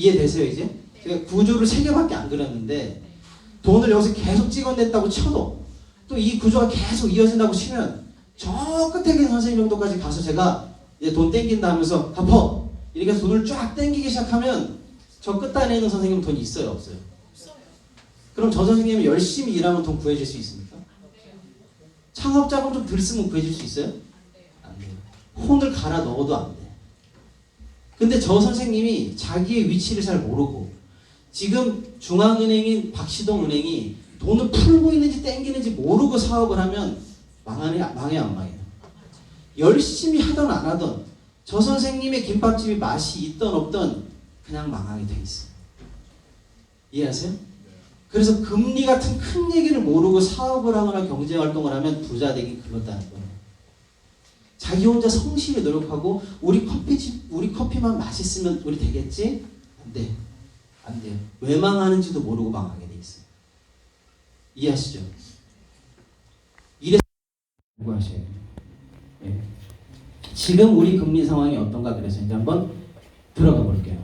이해되세요 이제? 제가 구조를 3개밖에 안 그렸는데 돈을 여기서 계속 찍어냈다고 쳐도 또 이 구조가 계속 이어진다고 치면 저 끝에 계신 선생님 정도까지 가서 제가 이제 돈 땡긴다 하면서 갚어! 이렇게 해서 돈을 쫙 땡기기 시작하면 저 끝단에 있는 선생님은 돈이 있어요 없어요? 그럼 저 선생님은 열심히 일하면 돈 구해줄 수 있습니까? 창업자금 좀 덜 쓰면 구해줄 수 있어요? 안 돼요. 혼을 갈아 넣어도 안 돼. 근데 저 선생님이 자기의 위치를 잘 모르고 지금 중앙은행인 박시동은행이 돈을 풀고 있는지 땡기는지 모르고 사업을 하면 망해요 안 망해요? 열심히 하던 안 하던 저 선생님의 김밥집이 맛이 있던 없던 그냥 망하게 돼 있어요. 이해하세요? 그래서 금리 같은 큰 얘기를 모르고 사업을 하거나 경제활동을 하면 부자 되기 글렀다는 거예요. 자기 혼자 성실히 노력하고 우리 커피만 맛있으면 우리 되겠지? 안 돼. 안 돼요. 왜 망하는지도 모르고 망하게 돼 있어요. 이해하시죠? 이래서 공부하셔야 돼요. 네. 지금 우리 금리 상황이 어떤가 그래서 이제 한번 들어가 볼게요.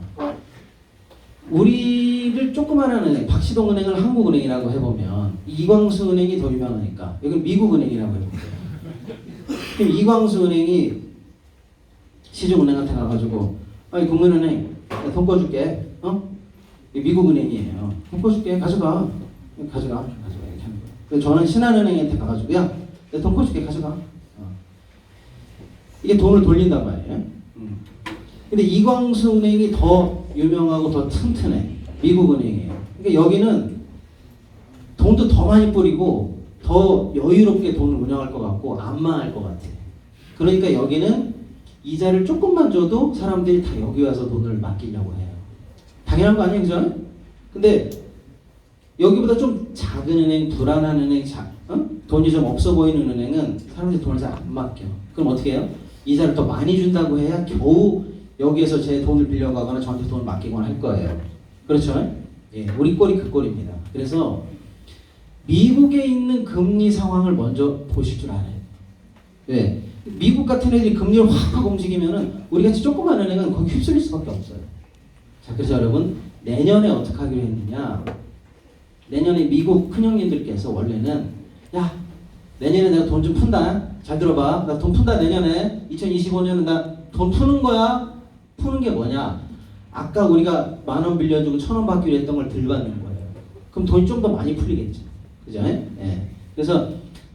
우리를 조그마한 은행, 박시동은행을 한국은행이라고 해보면 이광수은행이 더 유명하니까 여기는 미국은행이라고 해볼게요. 그럼 이광수은행이 시중은행한테 가가지고 아니 국민은행 돈 꺼줄게 미국은행이에요. 돈 꺼줄게 가져가 이렇게 하는 거예요. 저는 신한은행한테 가가지고 야 내 돈 꺼줄게 가져가 이게 돈을 돌린단 말이에요. 근데 이광수은행이 더 유명하고 더 튼튼해. 미국은행이에요. 그러니까 여기는 돈도 더 많이 뿌리고 더 여유롭게 돈을 운영할 것 같고 안 망할 것 같아. 그러니까 여기는 이자를 조금만 줘도 사람들이 다 여기 와서 돈을 맡기려고 해요. 당연한 거 아니에요, 그죠? 근데 여기보다 좀 작은 은행, 불안한 은행, 돈이 좀 없어 보이는 은행은 사람들이 돈을 잘 안 맡겨. 그럼 어떻게 해요? 이자를 더 많이 준다고 해야 겨우 여기에서 제 돈을 빌려가거나 저한테 돈을 맡기거나 할 거예요. 그렇죠? 예, 우리 꼴이 그 꼴입니다. 그래서 미국에 있는 금리 상황을 먼저 보실 줄 알아요. 왜? 미국 같은 애들이 금리를 확 움직이면은 우리같이 조그만 은행은 거기 휩쓸릴 수밖에 없어요. 자, 그래서 여러분 내년에 어떻게 하기로 했느냐? 내년에 미국 큰형님들께서 원래는 야 내년에 내가 돈 좀 푼다. 잘 들어봐. 나 돈 푼다 내년에 2025년은 나 돈 푸는 거야. 푸는 게 뭐냐? 아까 우리가 10,000원 빌려주고 1,000원 받기로 했던 걸 덜 받는 거예요. 그럼 돈이 좀 더 많이 풀리겠죠. 그죠? 예. 그래서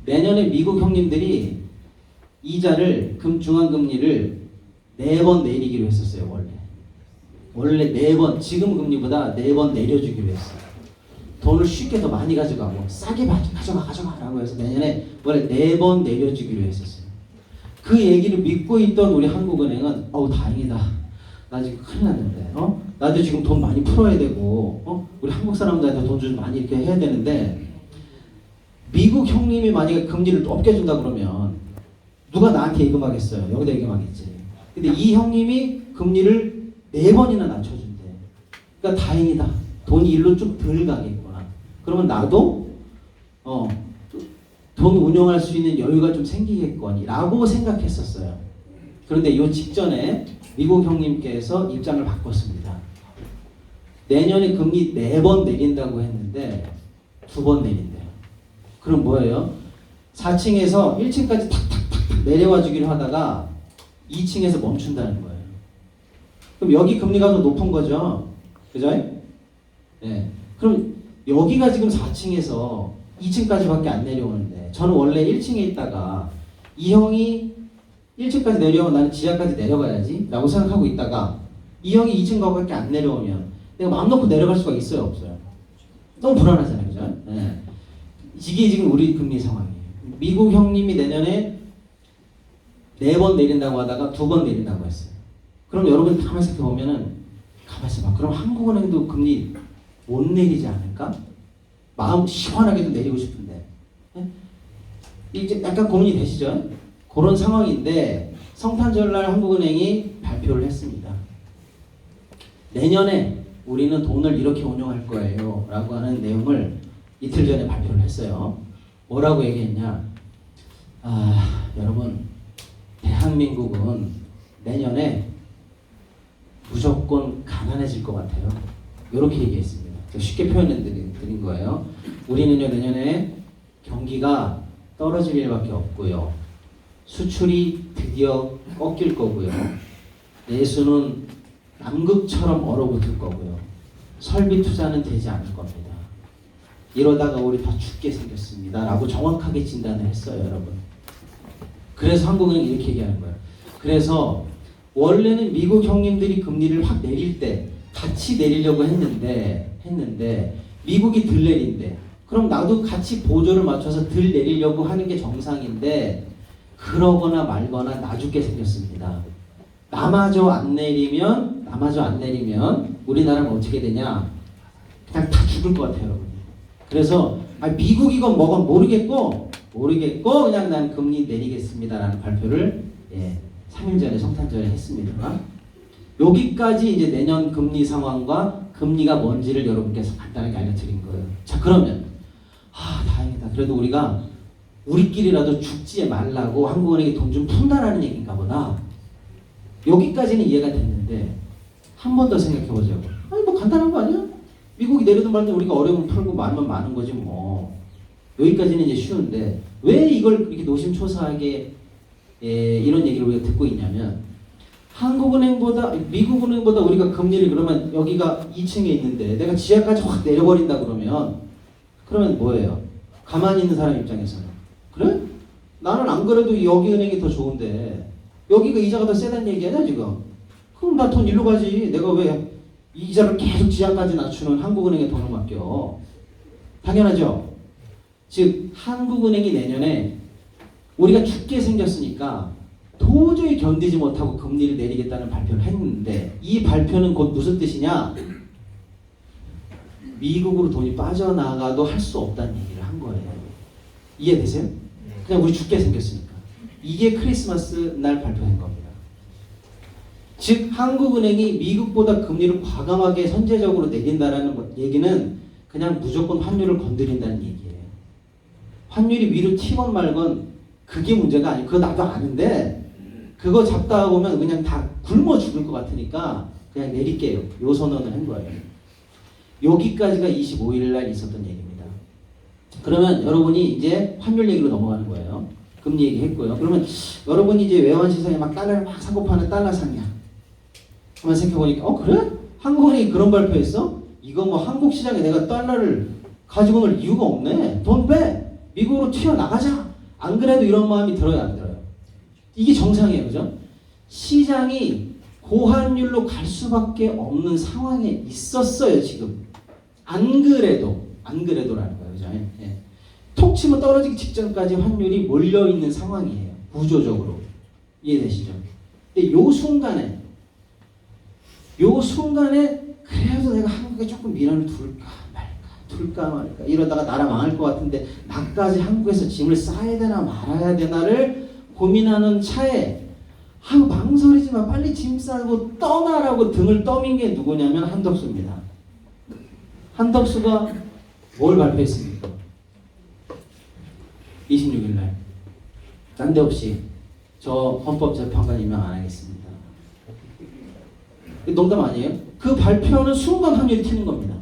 내년에 미국 형님들이 이자를 중앙금리를 4번 내리기로 했었어요. 원래 4번 지금 금리보다 4번 내려주기로 했어요. 돈을 쉽게 더 많이 가져가고 싸게 가져가라고 해서 내년에 원래 4번 내려주기로 했었어요. 그 얘기를 믿고 있던 우리 한국은행은 다행이다. 나 지금 큰일 났는데 나도 지금 돈 많이 풀어야 되고 우리 한국 사람들한테 돈 좀 많이 이렇게 해야 되는데 미국 형님이 만약에 금리를 높게 준다 그러면 누가 나한테 예금하겠어요? 여기다 예금하겠지. 근데 이 형님이 금리를 4번이나 낮춰준대. 그러니까 다행이다. 돈이 일로 좀 덜 가겠구나. 그러면 나도 돈 운영할 수 있는 여유가 좀 생기겠거니라고 생각했었어요. 그런데 이 직전에 미국 형님께서 입장을 바꿨습니다. 내년에 금리 4번 내린다고 했는데 2번 내린대요. 그럼 뭐예요? 4층에서 1층까지 탁탁탁 내려와 주기로 하다가 2층에서 멈춘다는 거예요. 그럼 여기 금리가 더 높은 거죠. 그죠? 네. 그럼 여기가 지금 4층에서 2층까지밖에 안 내려오는데 저는 원래 1층에 있다가 이 형이 1층까지 내려오면 나는 지하까지 내려가야지 라고 생각하고 있다가 이 형이 2층 가고밖에 안 내려오면 내가 마음 놓고 내려갈 수가 있어요 없어요? 너무 불안하잖아요. 그죠? 네. 이게 지금 우리 금리 상황이에요. 미국 형님이 내년에 4번 내린다고 하다가 2번 내린다고 했어요. 그럼 여러분 가만히 생각해보면은 가만히 있어봐. 그럼 한국은행도 금리 못 내리지 않을까? 마음 시원하게도 내리고 싶은데 이제 약간 고민이 되시죠? 그런 상황인데 성탄절날 한국은행이 발표를 했습니다. 내년에 우리는 돈을 이렇게 운용할 거예요 라고 하는 내용을 이틀 전에 발표를 했어요. 뭐라고 얘기했냐? 여러분 대한민국은 내년에 무조건 무조건 가난해질 것 같아요. 이렇게 얘기했습니다. 쉽게 표현해 드린 거예요. 우리는요, 내년에 경기가 떨어질 일밖에 없고요. 수출이 드디어 꺾일 거고요. 내수는 남극처럼 얼어붙을 거고요. 설비 투자는 되지 않을 겁니다. 이러다가 우리 다 죽게 생겼습니다. 라고 정확하게 진단을 했어요, 여러분. 그래서 한국은행이 이렇게 얘기하는 거예요. 그래서 원래는 미국 형님들이 금리를 확 내릴 때 같이 내리려고 했는데 미국이 덜 내린대. 그럼 나도 같이 보조를 맞춰서 덜 내리려고 하는 게 정상인데 그러거나 말거나 나 죽게 생겼습니다. 나마저 안 내리면 우리나라는 어떻게 되냐? 그냥 다 죽을 것 같아요, 여러분. 그래서 미국이건 뭐건 모르겠고 그냥 난 금리 내리겠습니다라는 발표를 3일 전에 성탄절에 했습니다. 여기까지 이제 내년 금리 상황과 금리가 뭔지를 여러분께서 간단하게 알려드린 거예요. 자, 그러면 다행이다. 그래도 우리가 우리끼리라도 죽지 말라고 한국은행에 돈 좀 푼다라는 얘기인가 보다. 여기까지는 이해가 됐는데 한 번 더 생각해 보자고. 뭐 간단한 거 아니야? 미국이 내려든 말든 우리가 어려움 풀고 많으면 많은 거지 뭐. 여기까지는 이제 쉬운데 왜 이걸 이렇게 노심초사하게 이런 얘기를 우리가 듣고 있냐면 미국은행보다 우리가 금리를 그러면 여기가 2층에 있는데 내가 지하까지 확 내려버린다 그러면 뭐예요? 가만히 있는 사람 입장에서는 그래? 나는 안 그래도 여기 은행이 더 좋은데 여기가 이자가 더 세다는 얘기 아니야 지금? 그럼 나 돈 일로 가지. 내가 왜 이자를 계속 지하까지 낮추는 한국은행에 돈을 맡겨? 당연하죠. 즉 한국은행이 내년에 우리가 죽게 생겼으니까 도저히 견디지 못하고 금리를 내리겠다는 발표를 했는데 이 발표는 곧 무슨 뜻이냐? 미국으로 돈이 빠져나가도 할 수 없다는 얘기를 한 거예요. 이해되세요? 그냥 우리 죽게 생겼으니까. 이게 크리스마스 날 발표한 겁니다. 즉 한국은행이 미국보다 금리를 과감하게 선제적으로 내린다라는 얘기는 그냥 무조건 환율을 건드린다는 얘기예요. 환율이 위로 튀건 말건 그게 문제가 아니고 그거 나도 아는데 그거 잡다 보면 그냥 다 굶어 죽을 것 같으니까 그냥 내릴게요. 요 선언을 한 거예요. 여기까지가 25일 날 있었던 얘기입니다. 그러면 여러분이 이제 환율 얘기로 넘어가는 거예요. 금리 얘기했고요. 그러면 여러분이 이제 외환시장에 막 달러를 막 사고 파는 달러상이야. 한번 생각해보니까 그래? 한국은행이 그런 발표했어? 이거 뭐 한국 시장에 내가 달러를 가지고 놀 이유가 없네. 돈 빼. 미국으로 튀어나가자. 안 그래도 이런 마음이 들어요, 안 들어요? 이게 정상이에요, 그죠? 시장이 고환율로 갈 수밖에 없는 상황에 있었어요, 지금. 안 그래도라는 거예요, 그죠? 예. 톡 치면 떨어지기 직전까지 환율이 몰려있는 상황이에요, 구조적으로. 이해되시죠? 근데 요 순간에 그래도 내가 한국에 조금 미련을 둘까 말까 이러다가 나라 망할 것 같은데 나까지 한국에서 짐을 싸야 되나 말아야 되나를 고민하는 차에 망설이지 마. 빨리 짐 싸고 떠나라고 등을 떠민 게 누구냐면 한덕수입니다. 한덕수가 뭘 발표했습니까? 26일 날. 난데없이 저 헌법재판관 임명 안 하겠습니다. 농담 아니에요? 그 발표는 순간 환율이 튀는 겁니다.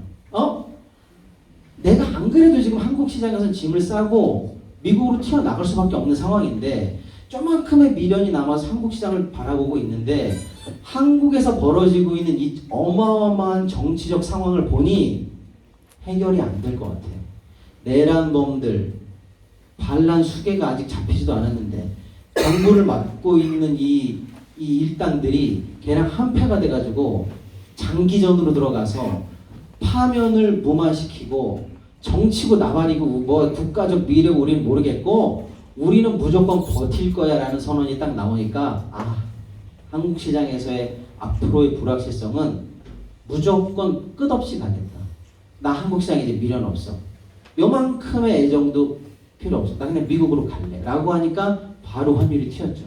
내가 안 그래도 지금 한국 시장에서 짐을 싸고 미국으로 튀어나갈 수밖에 없는 상황인데 조만큼의 미련이 남아서 한국 시장을 바라보고 있는데 한국에서 벌어지고 있는 이 어마어마한 정치적 상황을 보니 해결이 안 될 것 같아요. 내란범들, 반란 수괴가 아직 잡히지도 않았는데 정부를 맡고 있는 이 일당들이 걔랑 한패가 돼가지고 장기전으로 들어가서 파면을 무마시키고 정치고 나발이고 뭐 국가적 미래 우리는 모르겠고 우리는 무조건 버틸 거야 라는 선언이 딱 나오니까 한국 시장에서의 앞으로의 불확실성은 무조건 끝없이 가겠다. 나 한국 시장에 이제 미련 없어. 요만큼의 애정도 필요 없어. 나 그냥 미국으로 갈래 라고 하니까 바로 환율이 튀었죠.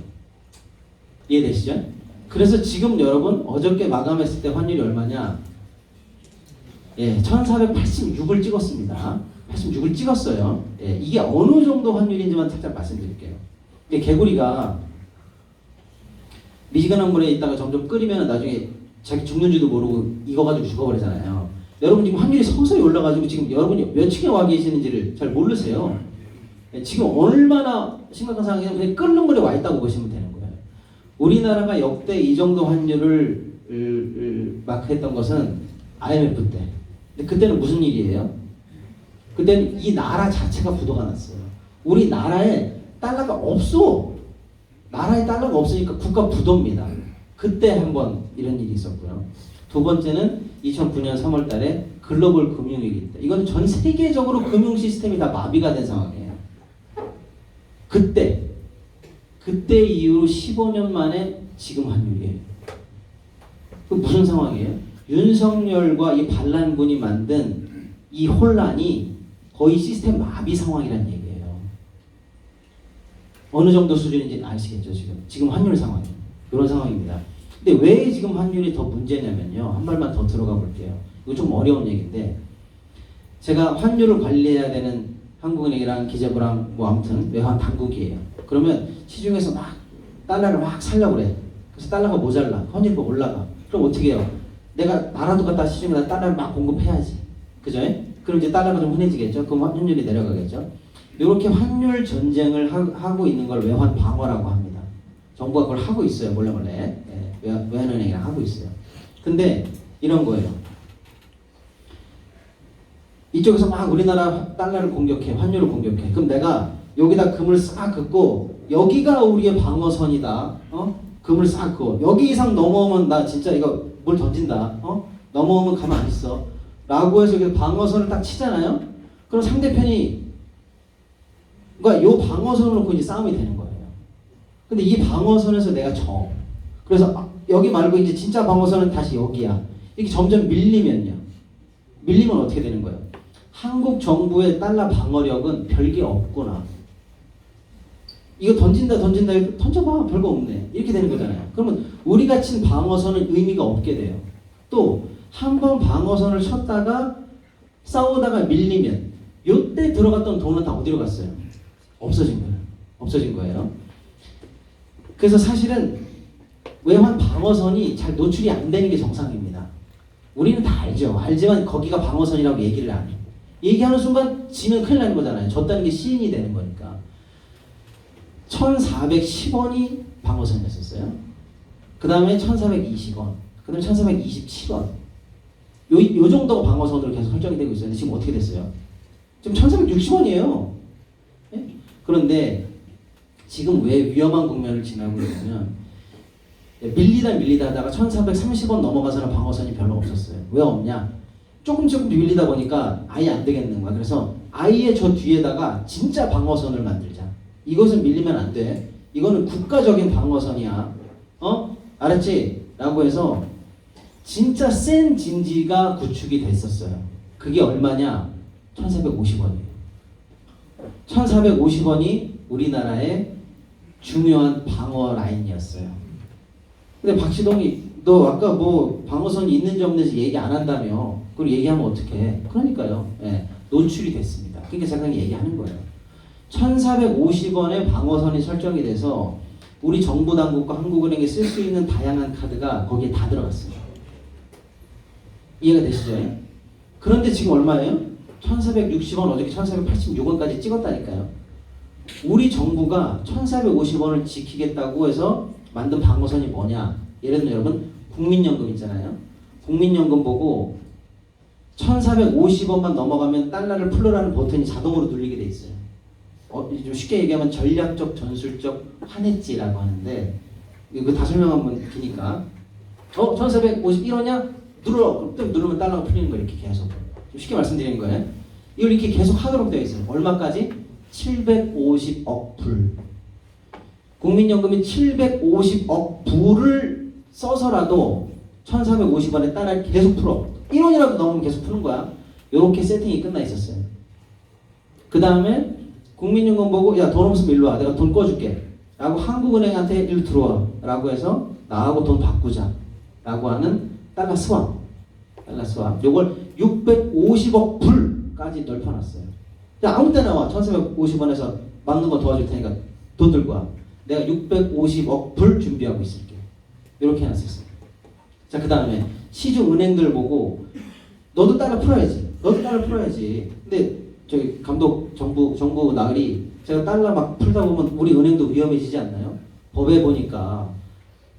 이해되시죠? 그래서 지금 여러분 어저께 마감했을 때 환율이 얼마냐? 1486을 찍었습니다. 86을 찍었어요. 이게 어느 정도 환율인지만 살짝 말씀드릴게요. 이게 개구리가 미지근한 물에 있다가 점점 끓이면 나중에 자기 죽는지도 모르고 이거 가지고 죽어버리잖아요. 여러분 지금 환율이 서서히 올라가지고 지금 여러분이 몇 층에 와 계시는지를 잘 모르세요. 지금 얼마나 심각한 상황이냐면 그냥 끓는 물에 와 있다고 보시면 되는 거예요. 우리나라가 역대 이 정도 환율을 마크했던 것은 IMF 때. 근데 그때는 무슨 일이에요? 그때는 이 나라 자체가 부도가 났어요. 우리 나라에 달러가 없어. 나라에 달러가 없으니까 국가 부도입니다. 그때 한번 이런 일이 있었고요. 두 번째는 2009년 3월 달에 글로벌 금융위기 때. 이건 전 세계적으로 금융 시스템이 다 마비가 된 상황이에요. 그때 이후로 15년 만에 지금 환율이에요. 그 무슨 상황이에요? 윤석열과 이 반란군이 만든 이 혼란이 거의 시스템 마비 상황이라는 얘기예요. 어느 정도 수준인지 아시겠죠? 지금 환율 상황 이런 상황입니다. 근데 왜 지금 환율이 더 문제냐면요. 한 발만 더 들어가 볼게요. 이거 좀 어려운 얘기인데 제가 환율을 관리해야 되는 한국은행이랑 기재부랑 뭐 아무튼 외환 당국이에요. 그러면 시중에서 막 달러를 막 살려고 그래. 그래서 달러가 모자라. 환율이 올라가. 그럼 어떻게 해요? 내가 나라도 갖다 시중에다 달러를 막 공급해야지. 그죠? 그럼 이제 달러가 좀 흔해지겠죠? 그럼 환율이 내려가겠죠? 이렇게 환율 전쟁을 하고 있는 걸 외환 방어라고 합니다. 정부가 그걸 하고 있어요. 몰래. 외환은행이랑 하고 있어요. 근데 이런 거예요. 이쪽에서 막 우리나라 달러를 공격해. 환율을 공격해. 그럼 내가 여기다 금을 싹 긋고 여기가 우리의 방어선이다. 금을 싹 긋고 여기 이상 넘어오면 나 진짜 이거 물 던진다. 넘어오면 가만 안 있어. 라고 해서 이렇게 방어선을 딱 치잖아요. 그럼 상대편이 그러니까 요 방어선을 놓고 이제 싸움이 되는 거예요. 근데 이 방어선에서 내가 져. 그래서 여기 말고 이제 진짜 방어선은 다시 여기야. 이렇게 점점 밀리면요. 밀리면 어떻게 되는 거예요? 한국 정부의 달러 방어력은 별게 없구나. 이거 던진다 던져봐 별거 없네. 이렇게 되는 거잖아요. 그러면 우리가 친 방어선은 의미가 없게 돼요. 또 한 번 방어선을 쳤다가 싸우다가 밀리면 요때 들어갔던 돈은 다 어디로 갔어요? 없어진 거예요. 그래서 사실은 외환 방어선이 잘 노출이 안 되는 게 정상입니다. 우리는 다 알죠. 알지만 거기가 방어선이라고 얘기를 안 해요. 얘기하는 순간 지면 큰일 나는 거잖아요. 졌다는 게 시인이 되는 거니까. 1410원이 방어선이었어요. 그 다음에 1420원. 그 다음에 1427원. 요 정도가 방어선으로 계속 설정이 되고 있었는데 지금 어떻게 됐어요? 지금 1460원이에요. 네? 그런데 지금 왜 위험한 국면을 지나고 있냐면 밀리다 하다가 1430원 넘어가서는 방어선이 별로 없었어요. 왜 없냐? 조금 밀리다 보니까 아예 안 되겠는 거야. 그래서 아예 저 뒤에다가 진짜 방어선을 만들자. 이것은 밀리면 안 돼. 이거는 국가적인 방어선이야. 알았지? 라고 해서 진짜 센 진지가 구축이 됐었어요. 그게 얼마냐? 1450원이에요. 1450원이 우리나라의 중요한 방어 라인이었어요. 근데 박시동이 너 아까 뭐 방어선이 있는지 없는지 얘기 안 한다며. 그걸 얘기하면 어떡해. 그러니까요. 노출이 됐습니다. 그러니까 제가 얘기하는 거예요. 1450원의 방어선이 설정이 돼서 우리 정부 당국과 한국은행이 쓸 수 있는 다양한 카드가 거기에 다 들어갔어요. 이해가 되시죠? 그런데 지금 얼마예요? 1460원, 어저께 1486원까지 찍었다니까요. 우리 정부가 1450원을 지키겠다고 해서 만든 방어선이 뭐냐? 예를 들면 여러분 국민연금 있잖아요. 국민연금 보고 1450원만 넘어가면 달러를 풀러라는 버튼이 자동으로 눌리게 돼 있어요. 좀 쉽게 얘기하면 전략적 전술적 환해지라고 하는데 이거 다 설명하면 기니까 1451원이야? 눌러! 그럼 누르면 달러가 풀리는 거예요. 이렇게 계속. 좀 쉽게 말씀드리는 거예요. 이걸 이렇게 계속 하도록 되어 있어요. 얼마까지? 750억 불. 국민연금이 750억 불을 써서라도 1450원에 달러를 계속 풀어. 1원이라도 넘으면 계속 푸는 거야. 이렇게 세팅이 끝나 있었어요. 그 다음에 국민연금 보고 야 돈 없으면 일로 와. 내가 돈 꺼줄게. 라고 한국은행한테 일로 들어와. 라고 해서 나하고 돈 바꾸자. 라고 하는 달러 스왑. 요걸 650억 불까지 넓혀놨어요. 야, 아무 때나 와. 1450원에서 막는 거 도와줄 테니까 돈 들고 와. 내가 650억 불 준비하고 있을게. 이렇게 해놨었어요. 자, 그 다음에 시중 은행들 보고 너도 달러 풀어야지. 너도 달러 풀어야지. 근데 저기 감독 정부 나으리 제가 달러 막 풀다 보면 우리 은행도 위험해지지 않나요? 법에 보니까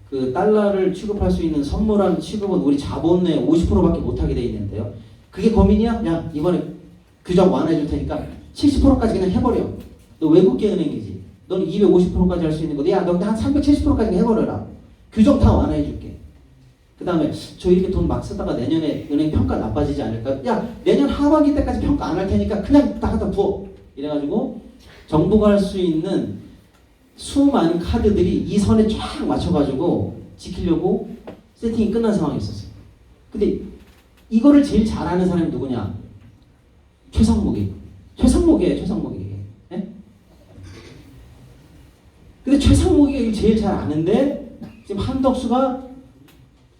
그 달러를 취급할 수 있는 선물한 취급은 우리 자본의 50%밖에 못하게 돼 있는데요. 그게 고민이야? 야, 이번에 규정 완화해 줄 테니까 70%까지 그냥 해버려. 너 외국계 은행이지. 너는 250%까지 할 수 있는 거야. 야, 너 한 370%까지 해버려라. 규정 다 완화해 줄게. 그 다음에 저 이렇게 돈 막 쓰다가 내년에 은행 평가 나빠지지 않을까? 야, 내년 하반기 때까지 평가 안 할 테니까 그냥 다 갖다 부어. 이래가지고 정부가 할 수 있는 수많은 카드들이 이 선에 쫙 맞춰가지고 지키려고 세팅이 끝난 상황이 있었어요. 근데 이거를 제일 잘하는 사람이 누구냐? 최상목이. 최상목이에요, 최상목이. 네? 근데 최상목이가 이걸 제일 잘 아는데 지금 한덕수가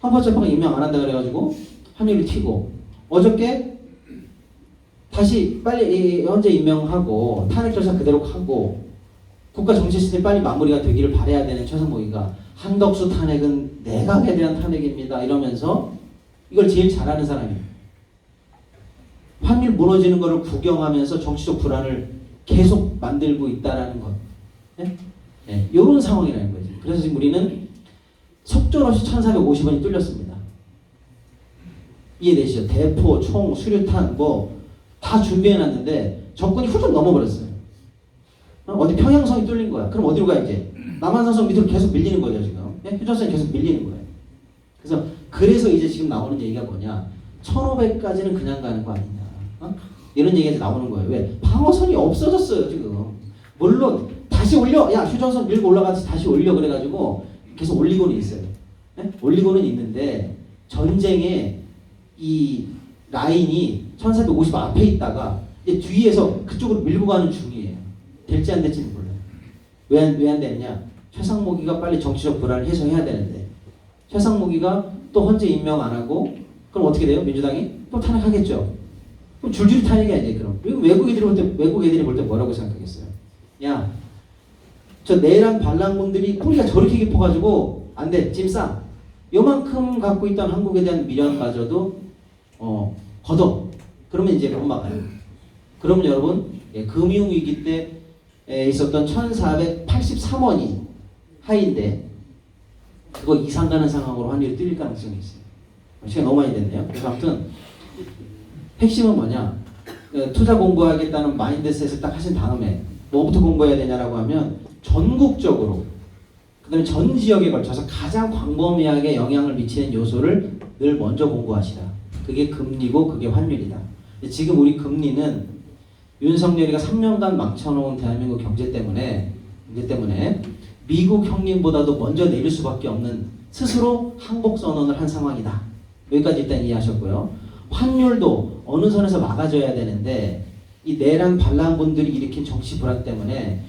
헌법재판관 임명 안 한다 그래가지고 환율이 튀고 어저께 다시 빨리 현재 임명하고 탄핵 절차 그대로 하고 국가 정치 시스템 빨리 마무리가 되기를 바라야 되는 최상목이가 한덕수 탄핵은 내각에 대한 탄핵입니다 이러면서 이걸 제일 잘하는 사람이에요. 환율 무너지는 것을 구경하면서 정치적 불안을 계속 만들고 있다라는 것. 네? 네, 이런 상황이라는 거죠. 그래서 지금 우리는 속절없이 1450원이 뚫렸습니다. 이해되시죠? 대포, 총, 수류탄 뭐 다 준비해놨는데 적군이 훌쩍 넘어버렸어요. 어디 평양성이 뚫린 거야. 그럼 어디로 가 이제? 남한산성 밑으로 계속 밀리는 거죠 지금. 네? 휴전선이 계속 밀리는 거예요. 그래서 이제 지금 나오는 얘기가 뭐냐? 1500까지는 그냥 가는 거 아니냐? 이런 얘기가 나오는 거예요. 왜? 방어선이 없어졌어요 지금. 물론 다시 올려. 야, 휴전선 밀고 올라가서 다시 올려 그래가지고 계속 올리고는 있어요. 네? 올리고는 있는데 전쟁에 이 라인이 1450 앞에 있다가 이제 뒤에서 그쪽으로 밀고 가는 중이에요. 될지 안 될지는 몰라요. 왜 안 되느냐? 최상목이가 빨리 정치적 불안을 해소해야 되는데 최상목이가 또 헌재 임명 안 하고 그럼 어떻게 돼요? 민주당이 또 탄핵하겠죠. 그럼 줄줄이 탄핵이야 이제 그럼. 외국 애들이 볼 때 뭐라고 생각하겠어요? 야, 저 내란 반란군들이 뿌리가 저렇게 깊어가지고 안 돼, 찜싸. 요만큼 갖고 있던 한국에 대한 미련마저도 걷어. 그러면 이제 못 막아요. 그러면 여러분 금융위기 때 있었던 1483원이 하인데 그거 이상 가는 상황으로 환율이 뚫릴 가능성이 있어요. 시간 너무 많이 됐네요. 그래서 아무튼 핵심은 뭐냐? 투자 공부하겠다는 마인드셋을 딱 하신 다음에 뭐부터 공부해야 되냐라고 하면 전국적으로 그 다음에 전 지역에 걸쳐서 가장 광범위하게 영향을 미치는 요소를 늘 먼저 공부하시라. 그게 금리고 그게 환율이다. 지금 우리 금리는 윤석열이가 3년간 망쳐놓은 대한민국 경제 때문에 미국 형님보다도 먼저 내릴 수밖에 없는 스스로 항복 선언을 한 상황이다. 여기까지 일단 이해하셨고요. 환율도 어느 선에서 막아줘야 되는데 이 내란 반란분들이 일으킨 정치 불안 때문에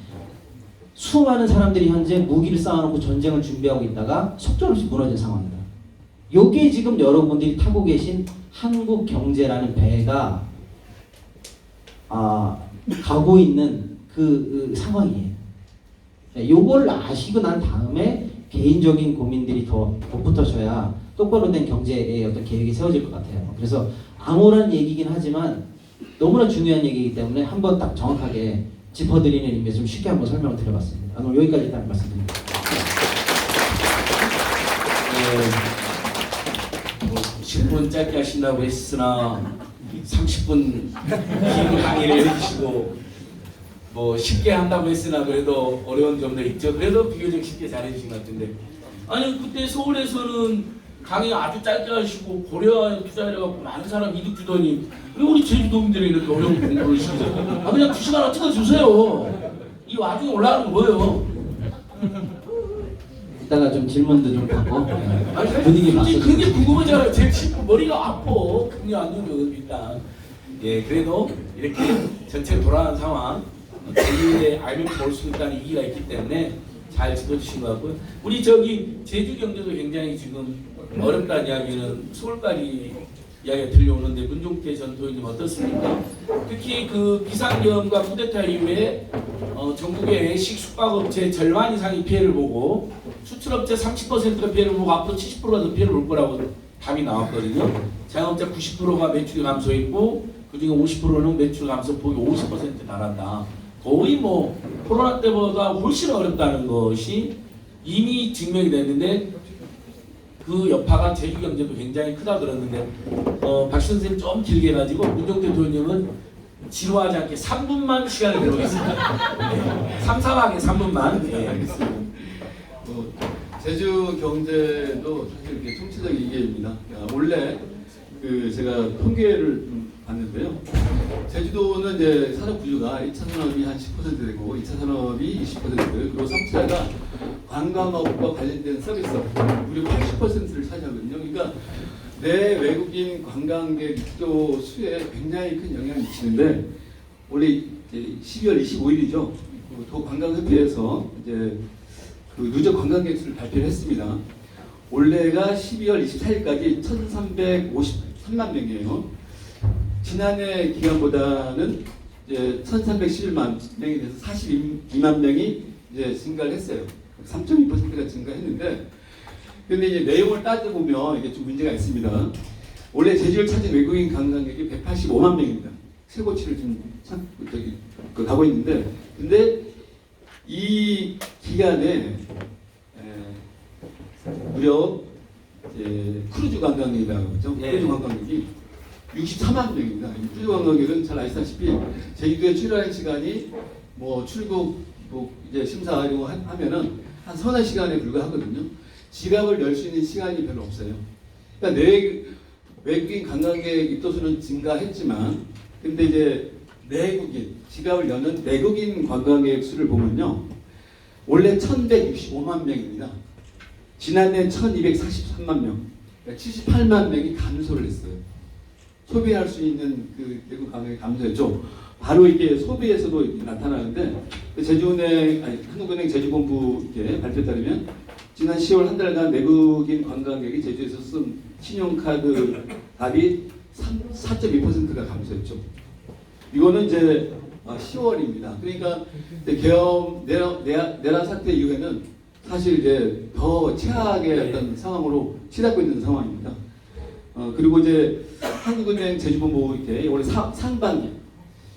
수많은 사람들이 현재 무기를 쌓아놓고 전쟁을 준비하고 있다가 속절없이 무너진 상황이다. 요게 지금 여러분들이 타고 계신 한국 경제라는 배가 가고 있는 그 상황이에요. 요걸 아시고 난 다음에 개인적인 고민들이 더 덧붙어져야 똑바로 된 경제의 어떤 계획이 세워질 것 같아요. 그래서 암울한 얘기긴 하지만 너무나 중요한 얘기이기 때문에 한번 딱 정확하게 짚어드리는 의미에서 좀 쉽게 한번 설명을 드려봤습니다. 오늘 여기까지 일단 말씀드립니다. 10분 짧게 하신다고 했으나 30분 긴 강의를 해주시고 뭐 쉽게 한다고 했으나 그래도 어려운 점도 있죠. 그래도 비교적 쉽게 잘해주신 것 같은데 아니 그때 서울에서는 강의 아주 짧게 하시고 고려에 투자해갖고 많은 사람 이득 주더니 왜 우리 제주도민들이 이렇게 어려운 공부를 시키죠? 그냥 2시간 하나 틀어주세요. 이 와중에 올라가는 거예요. 이따가 좀 질문도 좀 받고 분위기 맞춰서 그게 궁금하잖아요. 제 친구 머리가 아파. 금리 안 주면 일단 그래도 이렇게 전체 돌아가는 상황 우리의 IMF 볼 수 있다는 이기가 있기 때문에 잘 짚어주신 것 같고요. 우리 저기 제주 경제도 굉장히 지금 어렵다는 이야기는 서울까지 이야기가 들려오는데 문종태 전 도의원님 어떻습니까? 특히 그 비상계엄과 쿠데타 이후에 전국의 외식 숙박업체 절반 이상이 피해를 보고 수출업체 30%가 피해를 보고 앞으로 70%가 더 피해를 볼 거라고 답이 나왔거든요. 자영업자 90%가 매출이 감소했고 그중에 50%는 매출 감소폭이 50% 달한다. 거의 뭐 코로나 때보다 훨씬 어렵다는 것이 이미 증명이 됐는데 그 여파가 제주 경제도 굉장히 크다 그러는데 박시 선생님 좀 길게 해가지고 문정태 도원님은 지루하지 않게 3분만 시간을 내보겠습니다. 네. 3-4하게 3분만. 네. 알겠습니다. 제주 경제도 사실 이렇게 총체적 이해입니다. 원래 그 제가 통계를 좀 봤는데요. 제주도는 이제 산업 구조가 1차 산업이 한 10% 되고 2차 산업이 20% 그리고 3차가 관광업과 관련된 서비스업 무려 80%를 차지하거든요. 그러니까 내 외국인 관광객 입도 수에 굉장히 큰 영향을 미치는데 원래 이제 12월 25일이죠. 도 관광협회에서 이제 그 누적 관광객 수를 발표를 했습니다. 올해가 12월 24일까지 1,353만 명이에요. 지난해 기간보다는 이제 1,311만 명이 돼서 42만 명이 이제 증가를 했어요. 3.2%가 증가했는데, 근데 이제 내용을 따져보면 이게 좀 문제가 있습니다. 원래 제주를 찾은 외국인 관광객이 185만 명입니다. 최고치를 지금 가고 있는데, 근데 이 기간에 무려 이제 크루즈 관광객이라고 하죠. 네. 크루즈 관광객이 64만 명입니다. 크루즈 관광객은 잘 아시다시피 제주도에 출하는 시간이 뭐 출국 뭐 이제 심사 이런 거 하면은 한 서너 시간에 불과하거든요. 지갑을 열 수 있는 시간이 별로 없어요. 그러니까 외국인 관광객 입도수는 증가했지만, 근데 이제 내국인 지갑을 여는 내국인 관광객 수를 보면요, 원래 1,165만 명입니다. 지난해 1,243만 명, 그러니까 78만 명이 감소를 했어요. 소비할 수 있는 그 외국 관광객이 감소했죠. 바로 이게 소비에서도 나타나는데 한국은행 제주본부 이렇게 발표에 따르면 지난 10월 한 달간 내국인 관광객이 제주에서 쓴 신용카드 값이 4.2%가 감소했죠. 이거는 이제 10월입니다. 그러니까 계엄 내란 사태 이후에는 사실 이제 더 최악의 어떤 상황으로 치닫고 있는 상황입니다. 그리고 이제 한국은행 제주본부 이렇게 올해 상반기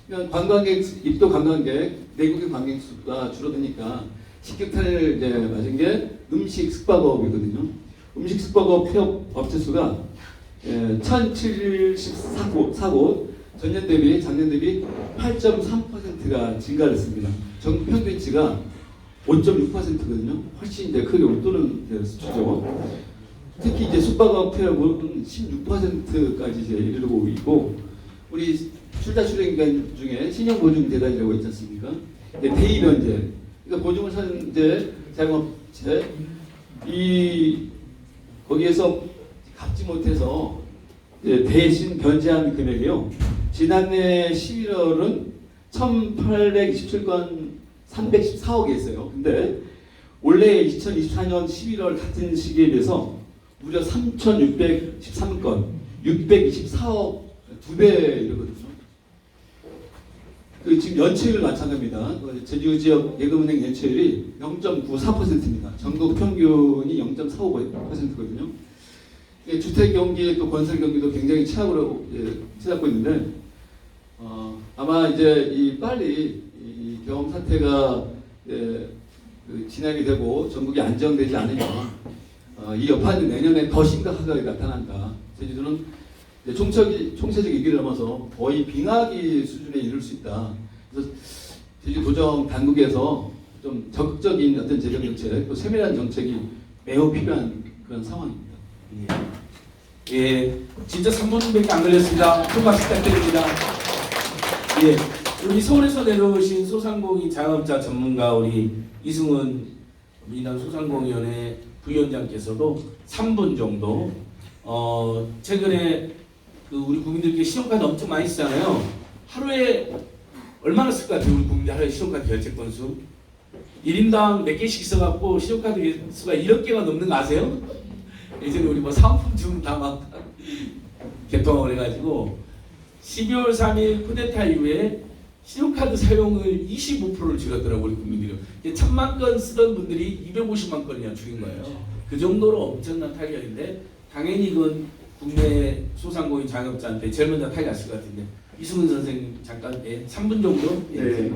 그러니까 관광객 입도 관광객 내국인 관광객 수가 줄어드니까 직격탄을 이제 맞은 게 음식 숙박업이거든요. 음식 숙박업 폐업 업체 수가 1,074곳 전년 대비 작년 대비 8.3%가 증가를 했습니다. 전국 평균치가 5.6%거든요. 훨씬 이제 크게 웃도는 수치죠. 특히 이제 숙박업 폐업은 16%까지 이제 이르고 있고, 우리 출자 출행 기간 중에 신용보증 대단이라고 있지 않습니까? 대의 변제, 그러니까 보증을 산 이제 자영업체 거기에서 갚지 못해서 대신 변제한 금액이요. 지난해 11월은 1,827건 314억이었어요. 근데 올해 2024년 11월 같은 시기에 비해서 무려 3,613건, 624억, 2배 이러거든요. 지금 연체율 마찬가지입니다. 제주 지역 예금은행 연체율이 0.94%입니다. 전국 평균이 0.45%거든요. 주택 경기 또 건설 경기도 굉장히 최악으로 치닫고 있는데, 아마 이제 빨리 이 경험 사태가 진행이 되고 전국이 안정되지 않으면 이 여파는 내년에 더 심각하게 나타난다. 제주도는 총체적 위기를 넘어서 거의 빙하기 수준에 이를 수 있다. 그래서 제주도정 당국에서 좀 적극적인 어떤 재정 정책, 또 세밀한 정책이 매우 필요한 그런 상황입니다. 예, 진짜 3분밖에 안 걸렸습니다. 큰 박수 부탁드립니다. 예, 우리 서울에서 내려오신 소상공인 자영업자 전문가 우리 이승훈 민주당 소상공인위원회 부위원장께서도 3분 정도 최근에 우리 국민들께 신용카드 엄청 많이 쓰잖아요. 하루에 얼마나 쓸 것 같아요? 우리 국민들 하루에 신용카드 결제 건수 1인당 몇 개씩 써갖고 신용카드 수가 1억 개가 넘는 거 아세요? 예전에 우리 뭐 사은품 주문 다 막 개통을 해가지고 12월 3일 쿠데타 이후에 신용카드 사용을 25%를 줄였더라고요, 우리 국민들이. 이제 1000만 건 쓰던 분들이 250만 건이나 줄인 거예요. 그 정도로 엄청난 타격인데 당연히 이건 국내 소상공인 자영업자한테 제일 먼저 타격이 갔을 것 같은데 이승훈 선생님 잠깐 3분 정도. 네.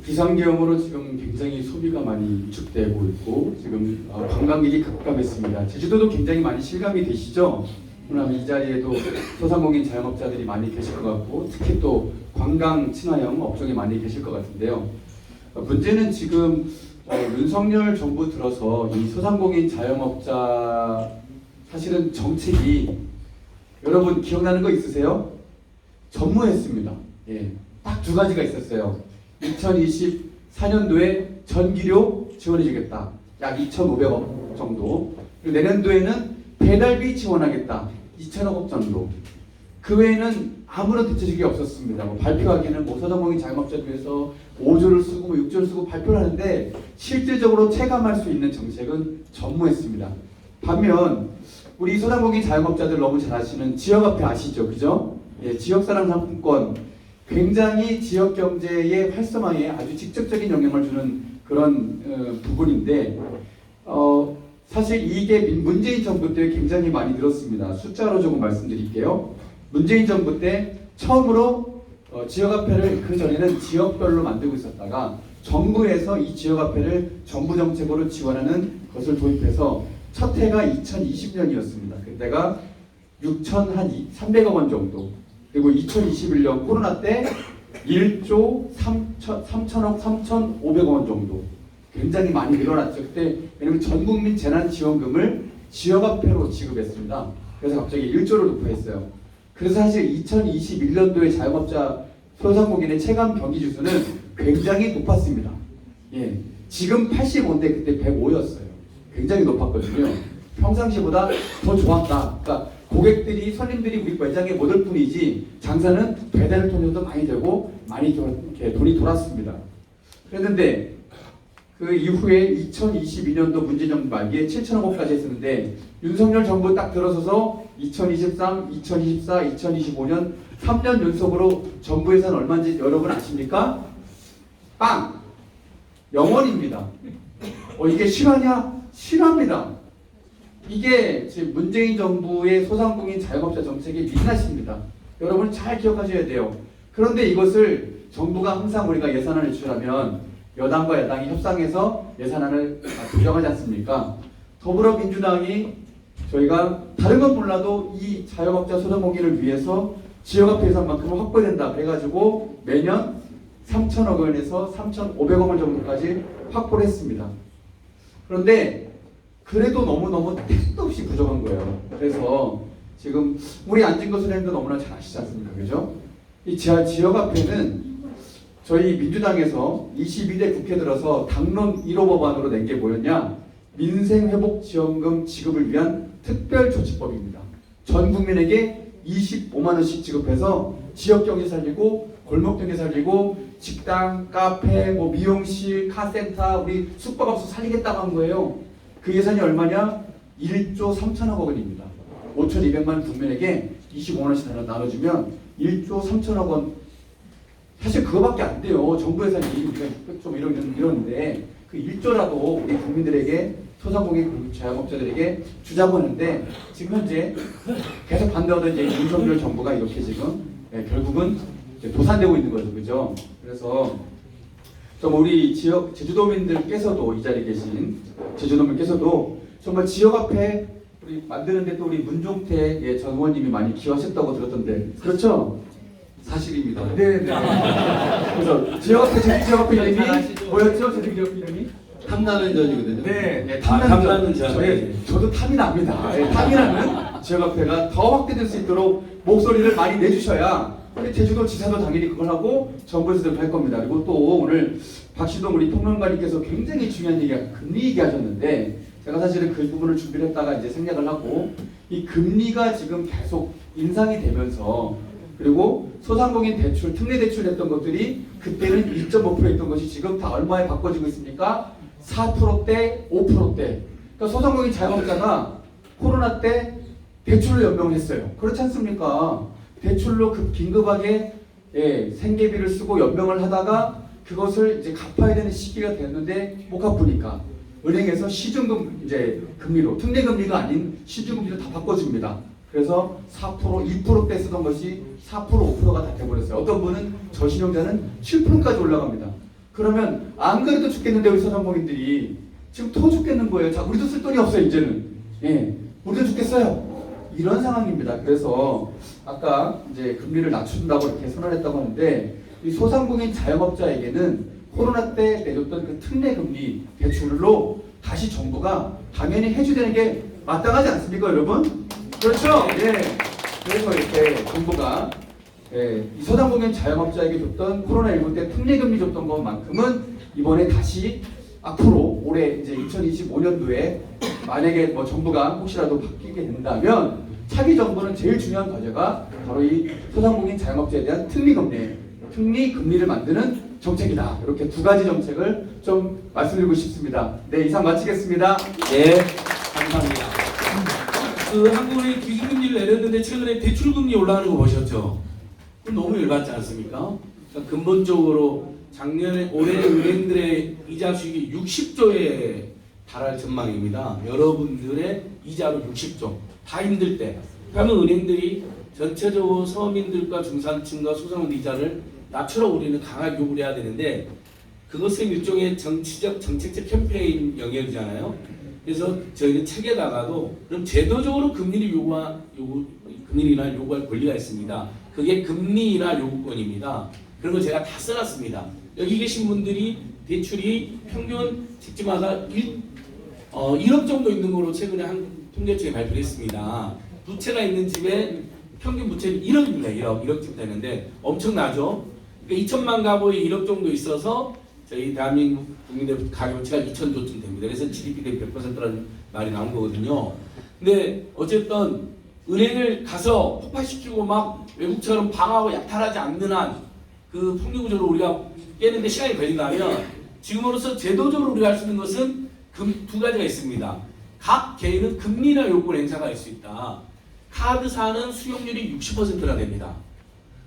비상계엄으로 지금 굉장히 소비가 많이 위축되고 있고 지금 관광객이 급감했습니다. 제주도도 굉장히 많이 실감이 되시죠? 그러나 이 자리에도 소상공인 자영업자들이 많이 계실 것 같고 특히 또 관광 친화형 업종에 많이 계실 것 같은데요. 문제는 지금 윤석열 정부 들어서 이 소상공인 자영업자 사실은 정책이 여러분 기억나는 거 있으세요? 전무했습니다. 예, 딱 두 가지가 있었어요. 2024년도에 전기료 지원해주겠다. 약 2,500억 정도. 그리고 내년도에는 배달비 지원하겠다. 2,000억 정도. 그 외에는 아무런 대책이 없었습니다. 발표하기는 소상공인 자영업자를 위해서 5조를 쓰고 6조를 쓰고 발표를 하는데 실질적으로 체감할 수 있는 정책은 전무했습니다. 반면 우리 소상공인 자영업자들 너무 잘 아시는 지역화폐 아시죠? 그죠? 예, 지역사랑 상품권 굉장히 지역 경제의 활성화에 아주 직접적인 영향을 주는 그런 부분인데 사실 이게 문재인 정부 때 굉장히 많이 늘었습니다. 숫자로 조금 말씀드릴게요. 문재인 정부 때 처음으로 지역화폐를 그 전에는 지역별로 만들고 있었다가 정부에서 이 지역화폐를 정부 정책으로 지원하는 것을 도입해서 첫 해가 2020년이었습니다. 그때가 6,300억 원 정도. 그리고 2021년 코로나 때 1조 3천억 3,500억 원 정도. 굉장히 많이 늘어났죠. 그때 왜냐면 전국민 재난지원금을 지역화폐로 지급했습니다. 그래서 갑자기 1조를 도포했어요. 그래서 사실 2021년도에 자영업자 소상공인의 체감 경기 지수는 굉장히 높았습니다. 예, 지금 85인데 그때 105였어요. 굉장히 높았거든요. 평상시보다 더 좋았다. 그러니까 고객들이 손님들이 우리 매장에 못 올 뿐이지 장사는 배달을 통해서도 많이 되고 많이 이렇게 돈이 돌았습니다. 그랬는데 그 이후에 2022년도 문재인 정부 말기에 7천억 원까지 했었는데 윤석열 정부 딱 들어서서 2023, 2024, 2025년 3년 연속으로 정부 예산 얼마인지 여러분 아십니까? 빵! 0원입니다. 이게 실화냐? 실화입니다. 이게 지금 문재인 정부의 소상공인 자영업자 정책의 민낯입니다. 여러분 잘 기억하셔야 돼요. 그런데 이것을 정부가 항상 우리가 예산안을 제출하면 여당과 야당이 협상해서 예산안을 조정하지 않습니까? 더불어민주당이 저희가 다른 건 몰라도 이 자영업자 소상공인을 위해서 지역화폐 예산만큼은 확보된다. 그래가지고 매년 3천억 원에서 3,500억 원 정도까지 확보를 했습니다. 그런데 그래도 너무너무 택도 없이 부족한 거예요. 그래서 지금 우리 안진거 선생님도 너무나 잘 아시지 않습니까? 그죠? 이 지역화폐는 저희 민주당에서 22대 국회 들어서 당론 1호 법안으로 낸 게 뭐였냐? 민생회복지원금 지급을 위한 특별조치법입니다. 전 국민에게 25만 원씩 지급해서 지역경제 살리고 골목경제 살리고 식당, 카페, 미용실, 카센터, 우리 숙박업소 살리겠다고 한 거예요. 그 예산이 얼마냐? 1조 3천억 원입니다. 5,200만 국민에게 25만 원씩 나눠주면 1조 3천억 원. 사실 그거밖에 안 돼요. 정부 예산이 우리가 좀 이러는데 그 1조라도 우리 국민들에게 소상공인 자영업자들에게 주자고 하는데 지금 현재 계속 반대하던 이제 윤석열 정부가 이렇게 지금 결국은 이제 도산되고 있는 거죠, 그죠? 그래서 좀 우리 지역 제주도민들께서도 이 자리에 계신 제주도민께서도 정말 지역화폐 우리 만드는데 또 우리 문종태 전 의원님이 많이 기여하셨다고 들었던데 그렇죠? 사실입니다. 네. 그래서 제주 지역화폐 이름이 뭐였죠? 제주 지역화폐 이름이? 탐나는 전이거든요. 네, 탐나는 전. 저도 탐이 납니다. 탐이 나는 지역화폐가 더 확대될 수 있도록 목소리를 많이 내주셔야 우리 제주도 지사도 당연히 그걸 하고 정부에서도 할 겁니다. 그리고 또 오늘 박시동 우리 평론가님께서 굉장히 중요한 금리 얘기하셨는데 제가 사실은 그 부분을 준비를 했다가 이제 생략을 하고 이 금리가 지금 계속 인상이 되면서 그리고 소상공인 대출, 특례 대출 했던 것들이 그때는 1.5% 했던 것이 지금 다 얼마에 바꿔지고 있습니까? 4%대, 5%대. 그러니까 소상공인 자영업자가 코로나 때 대출을 연명을 했어요. 그렇지 않습니까? 대출로 긴급하게 생계비를 쓰고 연명을 하다가 그것을 이제 갚아야 되는 시기가 됐는데 못 갚으니까 은행에서 시중금 이제 금리로 특례금리가 아닌 시중금리로 다 바꿔줍니다. 그래서 4%, 2%대 쓰던 것이 4%, 5%가 다 돼버렸어요. 어떤 분은 저신용자는 7%까지 올라갑니다. 그러면 안 그래도 죽겠는데 우리 소상공인들이 지금 더 죽겠는 거예요. 자, 우리도 쓸 돈이 없어요 이제는. 우리도 죽겠어요. 이런 상황입니다. 그래서 아까 이제 금리를 낮춘다고 이렇게 선언했다고 하는데 이 소상공인 자영업자에게는 코로나 때 내줬던 그 특례금리 대출로 다시 정부가 당연히 해주되는 게 마땅하지 않습니까, 여러분? 그렇죠? 그래서 이렇게 정부가 이 소상공인 자영업자에게 줬던 코로나19 때 특례금리 줬던 것만큼은 이번에 다시 앞으로 올해 이제 2025년도에 만약에 뭐 정부가 혹시라도 바뀌게 된다면 차기 정부는 제일 중요한 과제가 바로 이 소상공인 자영업자에 대한 특례금리를 만드는 정책이다. 이렇게 두 가지 정책을 좀 말씀드리고 싶습니다. 네, 이상 마치겠습니다. 네, 감사합니다. 그 한국은행이 기준금리를 내렸는데 최근에 대출금리 올라가는 거 보셨죠? 그건 너무 열받지 않습니까? 그러니까 근본적으로 작년에 올해 은행들의 이자 수익이 60조에 달할 전망입니다. 여러분들의 이자로 60조. 다 힘들 때. 그러면 은행들이 전체적으로 서민들과 중산층과 소상공인 이자를 낮추라고 우리는 강하게 요구를 해야 되는데 그것은 일종의 정치적, 정책적 캠페인 영역이잖아요. 그래서 저희는 책에다가도 그럼 제도적으로 금리를 금리나 요구할 권리가 있습니다. 그게 금리나 요구권입니다. 그런 거 제가 다 써놨습니다. 여기 계신 분들이 대출이 평균 집집마다 1억 정도 있는 거로 최근에 한 통계청이 발표를 했습니다. 부채가 있는 집에 평균 부채는 1억입니다. 1억쯤 되는데 엄청나죠? 그러니까 2천만 가구에 1억 정도 있어서 저희 대한민국 국민의 가계부채가 2천조쯤 됩니다. 그래서 GDP 대비 100%라는 말이 나온 거거든요. 근데 어쨌든 은행을 가서 폭파시키고 막 외국처럼 방어하고 약탈하지 않는 한 그 폭력적으로 우리가 깨는데 시간이 걸린다면 지금으로서 제도적으로 우리가 할 수 있는 것은 두 가지가 있습니다. 각 개인은 금리나 요구를 행사할 수 있다. 카드사는 수용률이 60%나 됩니다.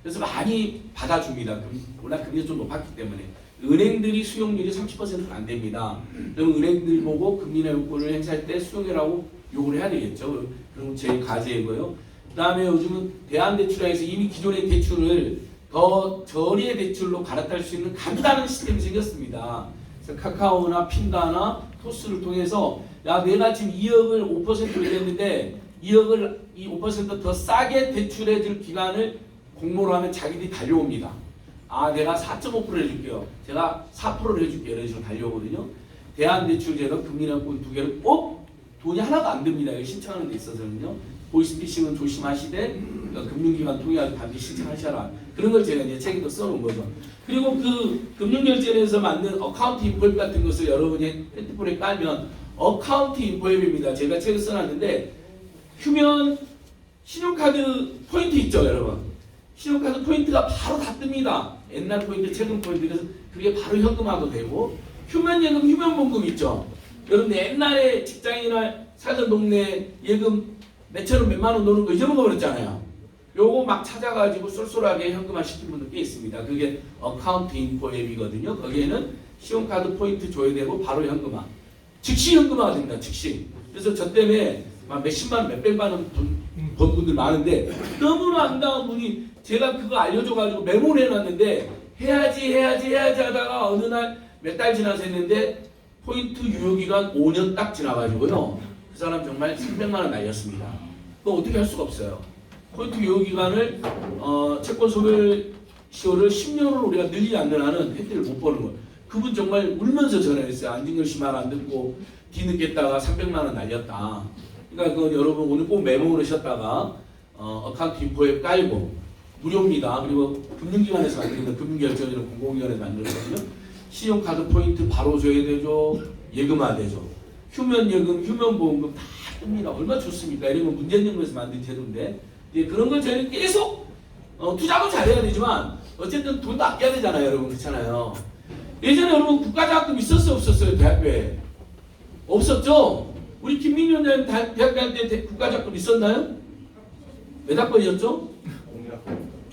그래서 많이 받아줍니다. 워낙 금리가 좀 높았기 때문에. 은행들이 수용률이 30%는 안 됩니다. 그럼 은행들 보고 금리나 요구를 행사할 때 수용이라고 요구를 해야 되겠죠. 그럼 제 과제이고요. 그 다음에 요즘은 대한대출에서 이미 기존의 대출을 더 저리의 대출로 갈아탈 수 있는 간단한 시스템이 생겼습니다. 그래서 카카오나 핀다나 토스를 통해서 야 내가 지금 2억을 5%로 일했는데 2억을 이 5% 더 싸게 대출해줄 기간을 공모를 하면 자기들이 달려옵니다. 아 내가 4.5% 해줄게요. 제가 4%를 해줄게요. 이런 식으로 달려오거든요. 대한대출제도 금리라고 두 개를 꼭 돈이 하나도 안 듭니다. 이거 신청하는 데 있어서는요. 보이스피싱은 조심하시되 그러니까 금융기관 통해서 반드시 신청하셔라. 그런 걸 제가 이제 책에도 써놓은 거죠. 그리고 그 금융결제에서 만든 어카운트 인포앱 같은 것을 여러분이 핸드폰에 깔면 어카운트 인포앱입니다. 제가 책을 써놨는데 휴면 신용카드 포인트 있죠, 여러분. 신용카드 포인트가 바로 다 뜹니다. 옛날 포인트, 최근 포인트. 그래서 그게 바로 현금화도 되고 휴면 예금, 휴면 보금 있죠. 여러분 옛날에 직장이나 살던 동네 예금 몇천 원, 몇만 원 노는 거 잊어먹어버렸잖아요. 요거 막 찾아가지고 쏠쏠하게 현금화 시킨 분들 꽤 있습니다. 그게 어카운트 인포 앱이거든요. 거기에는 신용카드 포인트 줘야 되고 바로 현금화. 즉시 현금화가 됩니다. 즉시. 그래서 저 때문에 막 몇십만 원, 몇백만 원 번 분들 많은데 너무나 안다운 분이 제가 그거 알려줘가지고 메모를 해놨는데 해야지 하다가 어느 날 몇 달 지나서 했는데 포인트 유효기간 5년 딱 지나가지고요. 그 사람 정말 300만 원 날렸습니다. 그거 어떻게 할 수가 없어요. 포인트 유효기간을 채권 소멸시효를 10년으로 우리가 늘리지 않는 한은 혜택을 못 보는 거예요. 그분 정말 울면서 전화했어요. 안진걸씨 말 안 듣고 뒤늦겠다가 300만 원 날렸다. 그러니까 그건 여러분 오늘 꼭 메모를 하셨다가 어카운트 인포에 깔고 무료입니다. 그리고 금융기관에서 만드는 금융결제는 공공기관에서 만들거든요. 신용카드 포인트 바로 줘야 되죠. 예금화 되죠. 휴면 예금, 휴면 보험금 다 뜹니다. 얼마나 좋습니까? 이런 건 문재인정부에서 만든 제도인데 이제 그런 걸 저희는 계속 투자도 잘해야 되지만 어쨌든 돈도 아껴야 되잖아요. 여러분 그렇잖아요. 예전에 여러분 국가장학금 있었어요? 없었어요? 대학교에? 없었죠? 우리 김민희 원장님 대학교 때 국가장학금 있었나요? 몇 학번이었죠?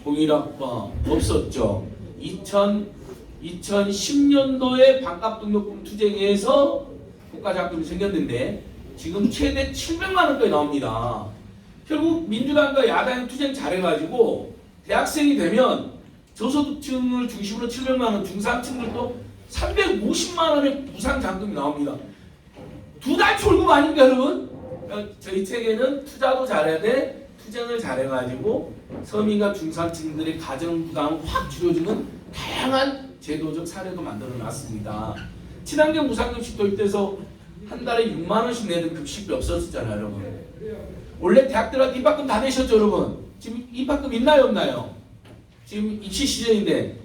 공일학과 없었죠. 2010년도에 반값 등록금 투쟁에서 국가작품이 생겼는데 지금 최대 700만 원까지 나옵니다. 결국 민주당과 야당이 투쟁 잘해가지고 대학생이 되면 저소득층을 중심으로 700만 원, 중산층들도 350만 원의 부상 잔금이 나옵니다. 2달 월급 아닙니까 여러분? 그러니까 저희 책에는 투자도 잘해야 돼, 투쟁을 잘해가지고 서민과 중산층들의 가정 부담을 확 줄여주는 다양한 제도적 사례도 만들어놨습니다. 친환경 무상급식 도입돼서 한 달에 6만 원씩 내는 급식비 없었잖아요, 여러분. 원래 대학들한테 입학금 다 내셨죠, 여러분? 지금 입학금 있나요, 없나요? 지금 입시 시즌인데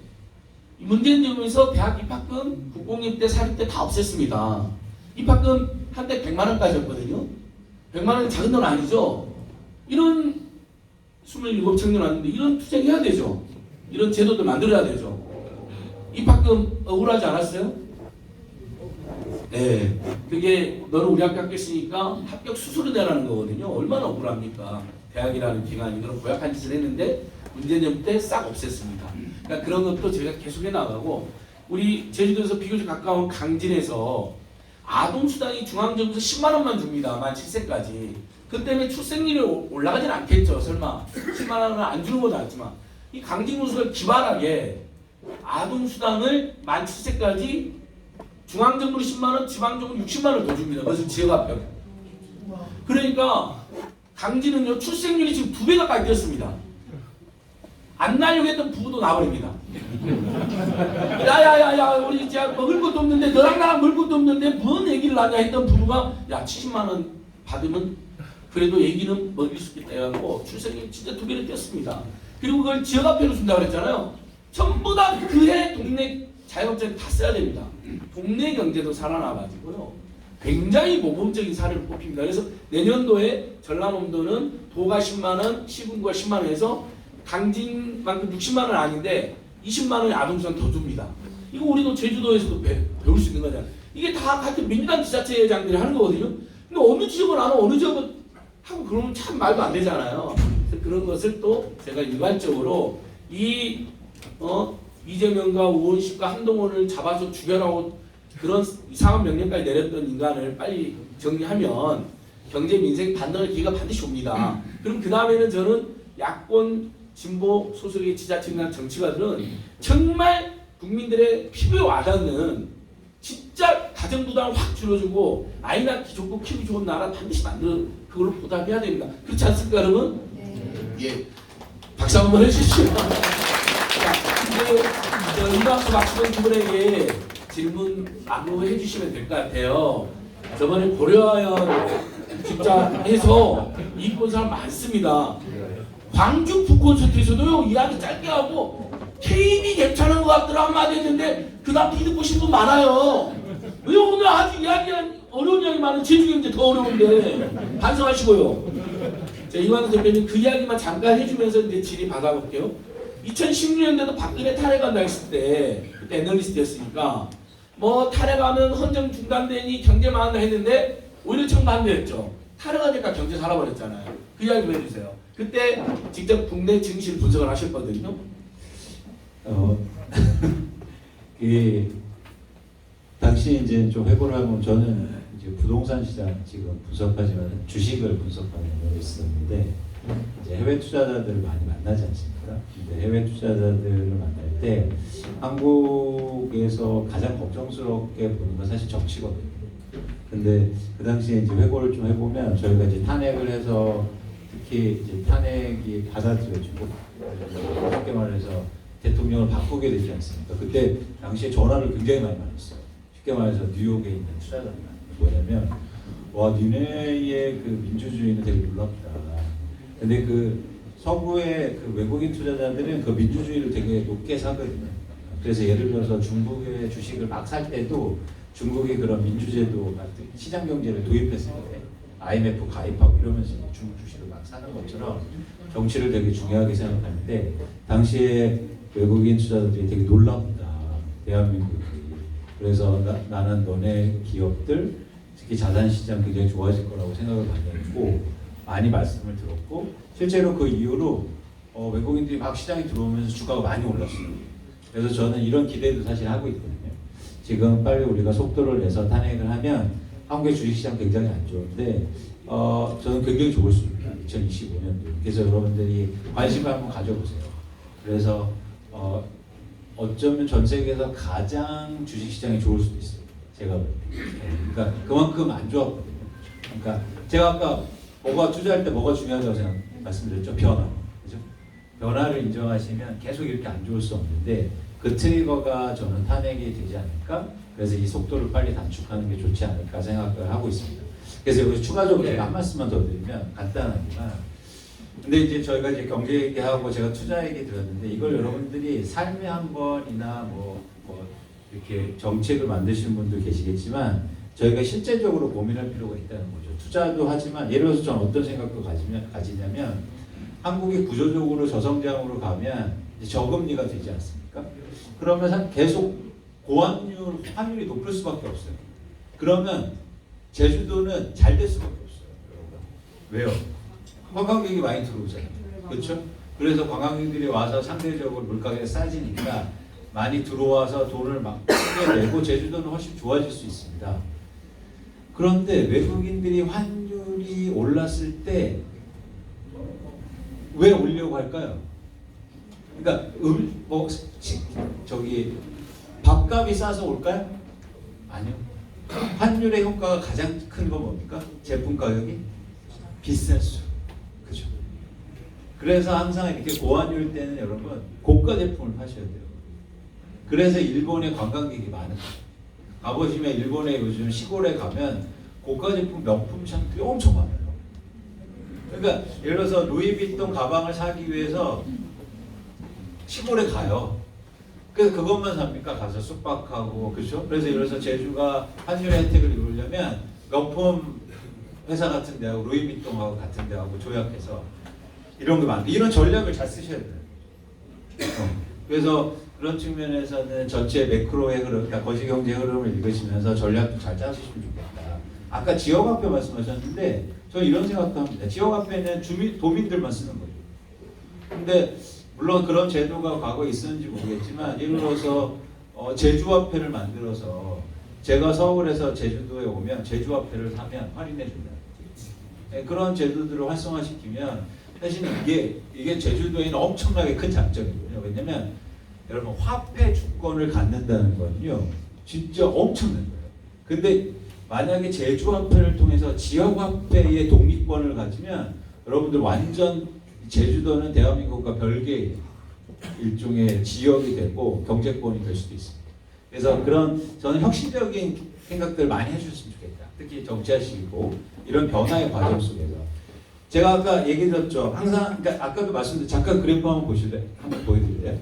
문재인 정부에서 대학 입학금 국공립 때 사립 때 다 없앴습니다. 입학금 한 대 100만 원까지였거든요. 100만 원은 작은 돈 아니죠. 이런 27 청년 왔는데 이런 투쟁해야 되죠. 이런 제도들 만들어야 되죠. 입학금 억울하지 않았어요? 네. 그게 너는 우리 학교 합격했으니까 합격 수수료 내라는 거거든요. 얼마나 억울합니까? 대학이라는 기관이 그런 고약한 짓을 했는데 문재인 정부 때 싹 없앴습니다. 그러니까 그런 것도 저희가 계속 해나가고 우리 제주도에서 비교적 가까운 강진에서 아동수당이 중앙정부에서 10만 원만 줍니다. 만 7세까지. 그 때문에 출생률이 올라가진 않겠죠. 설마 10만 원은 안 주는 건 알지만 이 강진군수가 기발하게 아동수당을 만 7세까지 중앙정부로 10만 원, 지방정부로 60만 원 더 줍니다. 그래서 지역합격. 그러니까 강진은요 출생률이 지금 2배 가까이 뛰었습니다. 안 나려고 했던 부부도 나버립니다. 야야야야 우리 이제 먹을 것도 없는데 너랑 나랑 먹을 것도 없는데 뭔 얘기를 하냐 했던 부부가 야 70만 원 받으면 그래도 애기는 먹일 수 있겠다 해갖고 출생률 진짜 2배를 뛰었습니다. 그리고 그걸 지역화폐로 준다고 그랬잖아요. 전부 다 그해 동네 자영업자들이 다 써야 됩니다. 동네 경제도 살아나가지고요. 굉장히 모범적인 사례로 뽑힙니다. 그래서 내년도에 전라남도는 도가 10만 원, 시군구가 10만 원 해서 강진만큼 60만 원 아닌데 20만 원의 아동수당 더 줍니다. 이거 우리도 제주도에서도 배울 수 있는 거잖아요. 이게 다 같은 민주당 지자체장들이 하는 거거든요. 근데 어느 지역은 안 하고 어느 지역은 하고 그러면 참 말도 안 되잖아요. 그래서 그런 것을 또 제가 일괄적으로 이 이재명과 우원식과 한동훈을 잡아서 죽여라고 그런 이상한 명령까지 내렸던 인간을 빨리 정리하면 경제 민생 반등의 기회가 반드시 옵니다. 그럼 그 다음에는 저는 야권 진보 소속의 지자체나 정치가들은 정말 국민들의 피부에 와닿는 진짜 가정 부담을 확 줄여주고 아이 낳기 좋고 키우기 좋은 나라 반드시 만들어 그걸로 보답해야 됩니다. 그렇지 않습니까, 여러분? 예, 박수 한번 해주시죠. 자, 이 방송 마치던 두 분에게 질문 마구 해주시면 될 것 같아요. 저번에 고려하연 진짜 해서 이익 본 사람 많습니다. 광주 북콘서트에서도요 이야기 짧게 하고 KB 괜찮은 것 같더라 한마디 했는데 그 다음 뒤듣고 싶은 분 많아요. 왜 오늘 아주 이야기한 어려운 이야기 많은 제주경제 더 어려운데 반성하시고요. 자, 이완수 대표님 그 이야기만 잠깐 해주면서 이제 질의 받아볼게요. 2016년대도 박근혜 탄핵한다 했을 때 그때 애널리스트였으니까 뭐 탄핵하면 헌정 중단되니 경제 망한다 했는데 오히려 정반대였죠. 탄핵하니까 경제 살아버렸잖아요. 그 이야기 좀 해주세요. 그때 직접 국내 증시를 분석을 하셨거든요. 그 당시 이제 좀 회고를 하면 저는 이제 부동산 시장 지금 분석하지만 주식을 분석하는 걸 있었는데 이제 해외 투자자들을 많이 만나지 않습니까? 근데 해외 투자자들을 만날 때 한국에서 가장 걱정스럽게 보는 건 사실 정치거든요. 근데 그 당시에 이제 회고를 좀 해보면 저희가 이제 탄핵을 해서 특히 이제 탄핵이 받아들여지고 쉽게 말해서 대통령을 바꾸게 되지 않습니까? 그때 당시에 전화를 굉장히 많이 받았어요. 쉽게 말해서 뉴욕에 있는 투자자들 뭐냐면 와 니네의 그 민주주의는 되게 놀랍다. 근데 그 서구의 그 외국인 투자자들은 그 민주주의를 되게 높게 사거든요. 그래서 예를 들어서 중국의 주식을 막 살 때도 중국이 그런 민주제도 같은 시장 경제를 도입했을 때 IMF 가입하고 이러면서 중국 주식을 막 사는 것처럼 정치를 되게 중요하게 생각하는데 당시에 외국인 투자자들이 되게 놀랍다. 대한민국이. 그래서 나는 너네 기업들 특히 자산시장 굉장히 좋아질 거라고 생각을 많이 했고 많이 말씀을 들었고 실제로 그 이후로 외국인들이 막 시장에 들어오면서 주가가 많이 올랐어요. 그래서 저는 이런 기대도 사실 하고 있거든요. 지금 빨리 우리가 속도를 내서 탄핵을 하면 한국의 주식시장 굉장히 안 좋은데 저는 굉장히 좋을 수 있다. 2025년도. 그래서 여러분들이 관심을 한번 가져보세요. 그래서 어쩌면 전 세계에서 가장 주식시장이 좋을 수도 있어요. 제가 볼 때. 그러니까 그만큼 안 좋았거든요. 그러니까 제가 아까 투자할 때 뭐가 중요하다고 말씀드렸죠? 변화. 그죠? 변화를 인정하시면 계속 이렇게 안 좋을 수 없는데 그 트리거가 저는 탄핵이 되지 않을까? 그래서 이 속도를 빨리 단축하는 게 좋지 않을까 생각을 하고 있습니다. 그래서 여기서 추가적으로 제가 한 말씀만 더 드리면 간단하지만 근데 이제 저희가 이제 경제 얘기하고 제가 투자 얘기 들었는데 이걸 여러분들이 삶의 한 번이나 뭐 이렇게 정책을 만드시는 분도 계시겠지만 저희가 실제적으로 고민할 필요가 있다는 거죠. 투자도 하지만 예를 들어서 저는 어떤 생각도 가지냐면 한국이 구조적으로 저성장으로 가면 이제 저금리가 되지 않습니까? 그러면 계속 고환율, 환율이 높을 수밖에 없어요. 그러면 제주도는 잘 될 수밖에 없어요. 왜요? 관광객이 많이 들어오잖아요. 그렇죠? 그래서 관광객들이 와서 상대적으로 물가가 싸지니까 많이 들어와서 돈을 막 크게 내고 제주도는 훨씬 좋아질 수 있습니다. 그런데 외국인들이 환율이 올랐을 때 왜 올려고 할까요? 그러니까 밥값이 싸서 올까요? 아니요. 환율의 효과가 가장 큰 건 뭡니까? 제품 가격이 비쌀수록. 그죠? 그래서 항상 이렇게 고환율 때는 여러분 고가 제품을 파셔야 돼요. 그래서 일본에 관광객이 많은 거예요. 가보시면 일본에 요즘 시골에 가면 고가 제품 명품 샴푸이 엄청 많아요. 그러니까 예를 들어서 루이비통 가방을 사기 위해서 시골에 가요. 그래서 그것만 삽니까? 가서 숙박하고 그렇죠? 그래서 예를 들어서 제주가 환율의 혜택을 이루려면 명품 회사 같은 데하고 루이비통하고 같은 데하고 조약해서 이런 게 많은데 이런 전략을 잘 쓰셔야 돼요. 그래서 그런 측면에서는 전체 매크로의 흐름, 그러니까 거시경제 흐름을 읽으시면서 전략도 잘 짜주시면 좋겠다. 아까 지역화폐 말씀하셨는데 저는 이런 생각도 합니다. 지역화폐는 도민들만 쓰는 거죠. 근데 물론 그런 제도가 과거에 있었는지 모르겠지만 예를 들어서 제주화폐를 만들어서 제가 서울에서 제주도에 오면 제주화폐를 사면 할인해 준다. 네, 그런 제도들을 활성화시키면 사실 이게 제주도에는 엄청나게 큰 장점이거든요. 왜냐면 여러분 화폐 주권을 갖는다는 건요 진짜 엄청난 거예요. 근데 만약에 제주화폐를 통해서 지역화폐의 독립권을 가지면 여러분들 완전 제주도는 대한민국과 별개의 일종의 지역이 되고 경제권이 될 수도 있습니다. 그래서 저는 혁신적인 생각들 많이 해주셨으면 좋겠다. 특히 정치하시고 이런 변화의 과정 속에서 제가 아까 얘기드렸죠. 항상 그러니까 아까도 말씀드린 잠깐 그래프 한번 보실래요? 한번 보여드릴래요?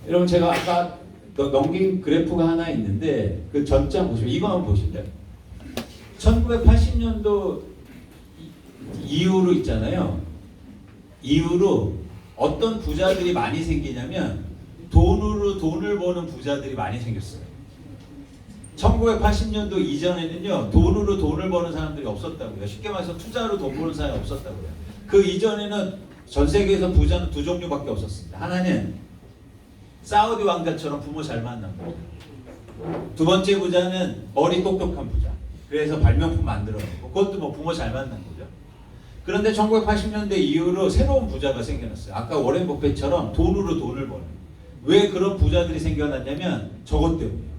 여러분 제가 아까 넘긴 그래프가 하나 있는데 그 전장 보시면 이거 한번 보실래요? 1980년도 이후로 있잖아요. 이후로 어떤 부자들이 많이 생기냐면 돈으로 돈을 버는 부자들이 많이 생겼어요. 1980년도 이전에는요 돈으로 돈을 버는 사람들이 없었다고요. 쉽게 말해서 투자로 돈 버는 사람이 없었다고요. 그 이전에는 전 세계에서 부자는 두 종류밖에 없었습니다. 하나는 사우디 왕자처럼 부모 잘 만난 부자. 두 번째 부자는 머리 똑똑한 부자. 그래서 발명품 만들어내고 그것도 뭐 부모 잘 만난 거죠. 그런데 1980년대 이후로 새로운 부자가 생겨났어요. 아까 워렌 버핏처럼 돈으로 돈을 버는. 왜 그런 부자들이 생겨났냐면 저것 때문이에요.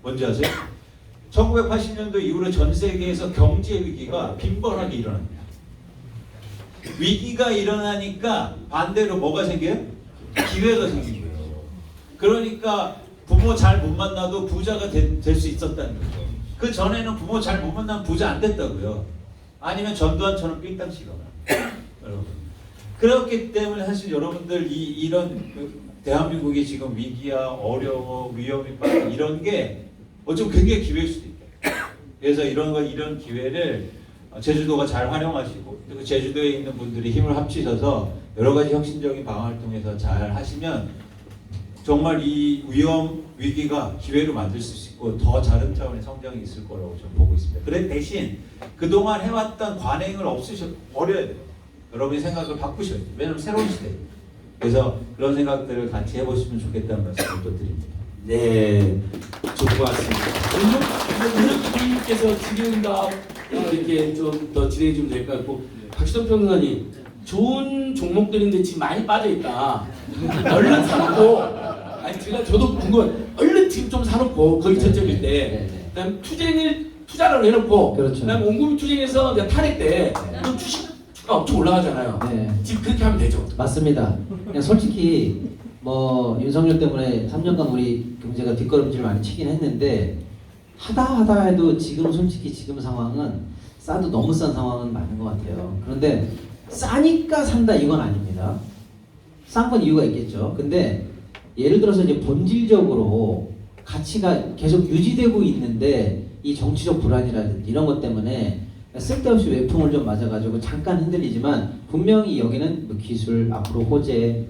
뭔지 아세요? 1980년도 이후로 전 세계에서 경제 위기가 빈번하게 일어납니다. 위기가 일어나니까 반대로 뭐가 생겨요? 기회가 생긴 거예요. 그러니까 부모 잘 못 만나도 부자가 될 수 있었다는 거죠. 그 전에는 부모 잘 못 만나면 부자 안 됐다고요. 아니면 전두환처럼 삥땅 치거나. 여러분. 그렇기 때문에 사실 여러분들 이런 대한민국이 지금 위기야 어려워 위험이 빠져 이런 게 어쩌면 굉장히 기회일 수도 있다. 그래서 이런 기회를 제주도가 잘 활용하시고 그리고 제주도에 있는 분들이 힘을 합치셔서 여러 가지 혁신적인 방안을 통해서 잘 하시면 정말 이 위기가 기회로 만들 수 있고 더 다른 차원의 성장이 있을 거라고 저는 보고 있습니다. 그래 대신 그동안 해왔던 관행을 버려야 돼요. 여러분이 생각을 바꾸셔야 돼요. 왜냐하면 새로운 시대. 그래서 그런 생각들을 같이 해보시면 좋겠다는 말씀을 또 드립니다. 네, 좋을 것 같습니다. 오늘 교수님께서 지금 다 이렇게 좀 더 진행이 좀 될 것 같고, 박시동 평론가님, 좋은 종목들인데 지금 많이 빠져있다. 얼른 사놓고, 아니 저도 궁금한, 얼른 지금 좀 사놓고 거의 저점일 때, 그다음 투자를 해놓고, 그렇죠. 그다음 온금이 투쟁해서 이제 탈핵 때, 또 주식주가 엄청 올라가잖아요. 네. 지금 그렇게 하면 되죠. 맞습니다. 그냥 솔직히 뭐 윤석열 때문에 3년간 우리 경제가 뒷걸음질 많이 치긴 했는데 하다 해도 지금 솔직히 지금 상황은 싸도 너무 싼 상황은 맞는 것 같아요. 그런데 싸니까 산다 이건 아닙니다. 싼 건 이유가 있겠죠. 근데 예를 들어서 이제 본질적으로 가치가 계속 유지되고 있는데 이 정치적 불안이라든지 이런 것 때문에 쓸데없이 외풍을 좀 맞아가지고 잠깐 흔들리지만 분명히 여기는 뭐 기술, 앞으로 호재,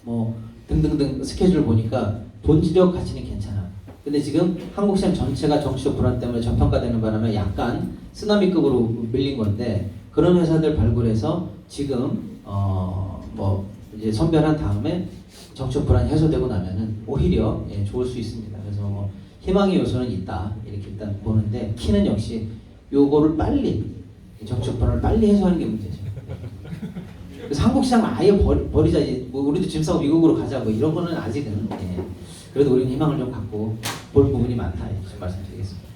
뭐 등등등 스케줄 보니까 본질적 가치는 괜찮아. 근데 지금 한국 시장 전체가 정치적 불안 때문에 저평가되는 바람에 약간 쓰나미급으로 밀린 건데 그런 회사들 발굴해서 지금 뭐 이제 선별한 다음에 정치적 불안이 해소되고 나면은 오히려 좋을 수 있습니다. 그래서 뭐 희망의 요소는 있다 이렇게 일단 보는데 키는 역시 요거를 빨리 정치적 불안을 빨리 해소하는 게 문제죠. 그래서 한국 시장 아예 버리자. 뭐 우리도 짐 싸고 미국으로 가자고 이런 거는 아직은 그래도 우리는 희망을 좀 갖고 볼 부분이 많다 이렇게 말씀드리겠습니다.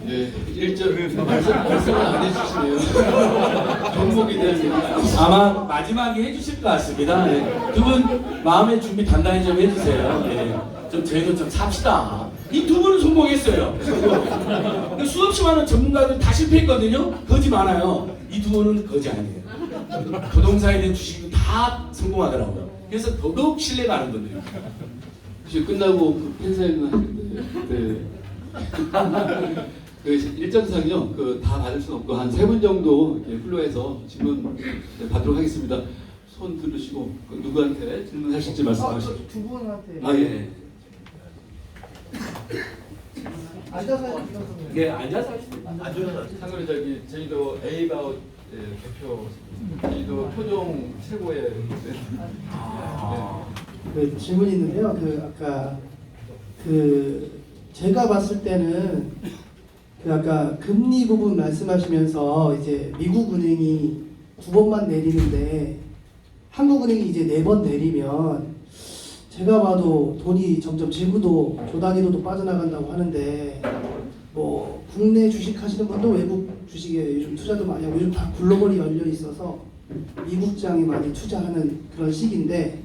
네, 일절 말씀을 안 해주시네요. 종목에 대한 얘기. 아마 마지막에 해주실 것 같습니다. 네. 두 분 마음의 준비 단단히 좀 해주세요. 네. 좀 저희도 좀 삽시다. 이 두 분은 성공했어요. 수없이 많은 전문가들 다 실패했거든요. 거지 많아요. 이 두 분은 거지 아니에요. 부동산에 대한 주식도 다 성공하더라고요. 그래서 더더욱 신뢰가 가는 분들이에요. 혹시 끝나고 그 팬사인회 하는데 그 일정상요 그 다 받을 수는 없고 한 3분 정도 이렇게 플로해서 질문 받도록 하겠습니다. 손 들으시고 그 누구한테 질문하실지 말씀하시죠. 두 분한테 아 예. 앉아서 해주셔서 예, 앉아서 하시죠. 상으로 저희도 A바웃 대표 저희도 표종 최고의 그 질문이 있는데요. 아까 제가 봤을 때는 아까 금리 부분 말씀하시면서 이제 미국 은행이 2번만 내리는데 한국은행이 이제 4번 내리면 제가 봐도 돈이 점점 지구도 조단위로도 빠져나간다고 하는데 뭐 국내 주식 하시는 분도 외국 주식에 요즘 투자도 많이 하고 요즘 다 글로벌이 열려 있어서 미국장에 많이 투자하는 그런 시기인데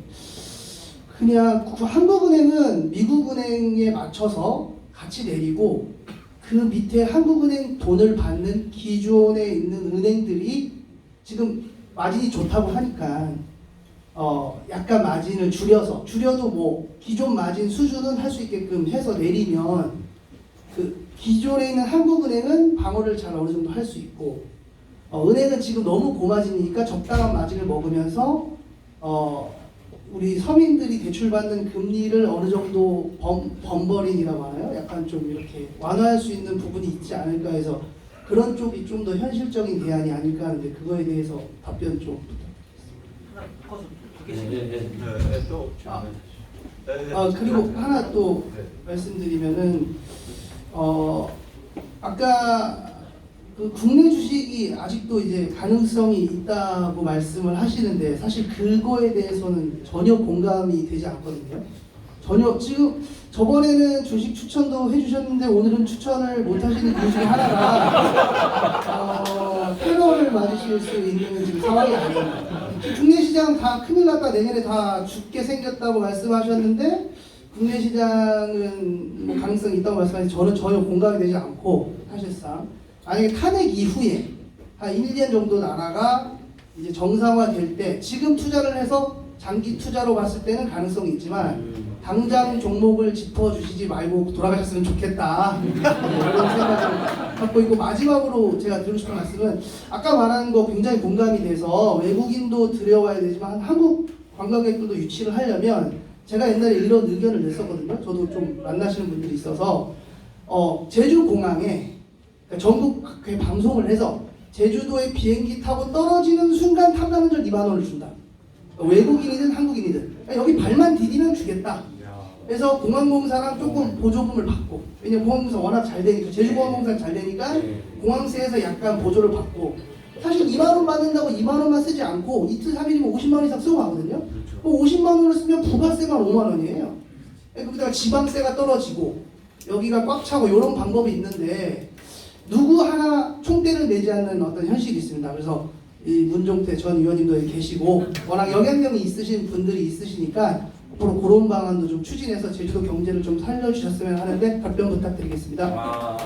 그냥 한국은행은 미국은행에 맞춰서 같이 내리고 그 밑에 한국은행 돈을 받는 기존에 있는 은행들이 지금 마진이 좋다고 하니까 약간 마진을 줄여도 뭐 기존 마진 수준은 할 수 있게끔 해서 내리면 그 기존에 있는 한국은행은 방어를 잘 어느 정도 할 수 있고 은행은 지금 너무 고마진이니까 적당한 마진을 먹으면서 우리 서민들이 대출받는 금리를 어느 정도 범버린이라고 하나요? 약간 좀 이렇게 완화할 수 있는 부분이 있지 않을까 해서 그런 쪽이 좀 더 현실적인 대안이 아닐까 하는데 그거에 대해서 답변 좀 그리고 하나 또 말씀드리면은 아까 그 국내 주식이 아직도 이제 가능성이 있다고 말씀을 하시는데 사실 그거에 대해서는 전혀 공감이 되지 않거든요. 전혀 지금 저번에는 주식 추천도 해주셨는데 오늘은 추천을 못 하시는 이유 중에 하나가 패널을 맞으실 수 있는 지금 상황이 아닙니다. 국내 시장 다 큰일 났다 내년에 다 죽게 생겼다고 말씀하셨는데 국내 시장은 뭐 가능성이 있다고 말씀하시는데 저는 전혀 공감이 되지 않고 사실상 만약에 탄핵 이후에 한 1년 정도 나라가 이제 정상화될 때 지금 투자를 해서 장기 투자로 봤을 때는 가능성이 있지만 당장 종목을 짚어주시지 말고 돌아가셨으면 좋겠다 이런 생각을 갖고 있고 마지막으로 제가 드리고 싶은 말씀은 아까 말한 거 굉장히 공감이 돼서 외국인도 들여와야 되지만 한국 관광객들도 유치를 하려면 제가 옛날에 이런 의견을 냈었거든요. 저도 좀 만나시는 분들이 있어서 제주 공항에 그러니까 전국 방송을 해서 제주도에 비행기 타고 떨어지는 순간 탐나는 2만 원을 준다. 외국인이든 한국인이든 여기 발만 디디면 주겠다. 그래서 공항공사랑 조금 보조금을 받고, 왜냐면 공항공사 워낙 잘 되니까, 제주공항공사 잘 되니까 공항세에서 약간 보조를 받고, 사실 2만 원 받는다고 2만 원만 쓰지 않고 이틀 3일이면 50만 원 이상 쓰고 가거든요. 50만 원을 쓰면 부가세만 5만 원이에요. 거기다가 지방세가 떨어지고 여기가 꽉 차고 이런 방법이 있는데 누구 하나 총대를 내지 않는 어떤 현실이 있습니다. 그래서 이 문종태 전 의원님도 여기 계시고 워낙 영향력이 있으신 분들이 있으시니까 앞으로 그런 방안도 좀 추진해서 제주도 경제를 좀 살려주셨으면 하는데 답변 부탁드리겠습니다.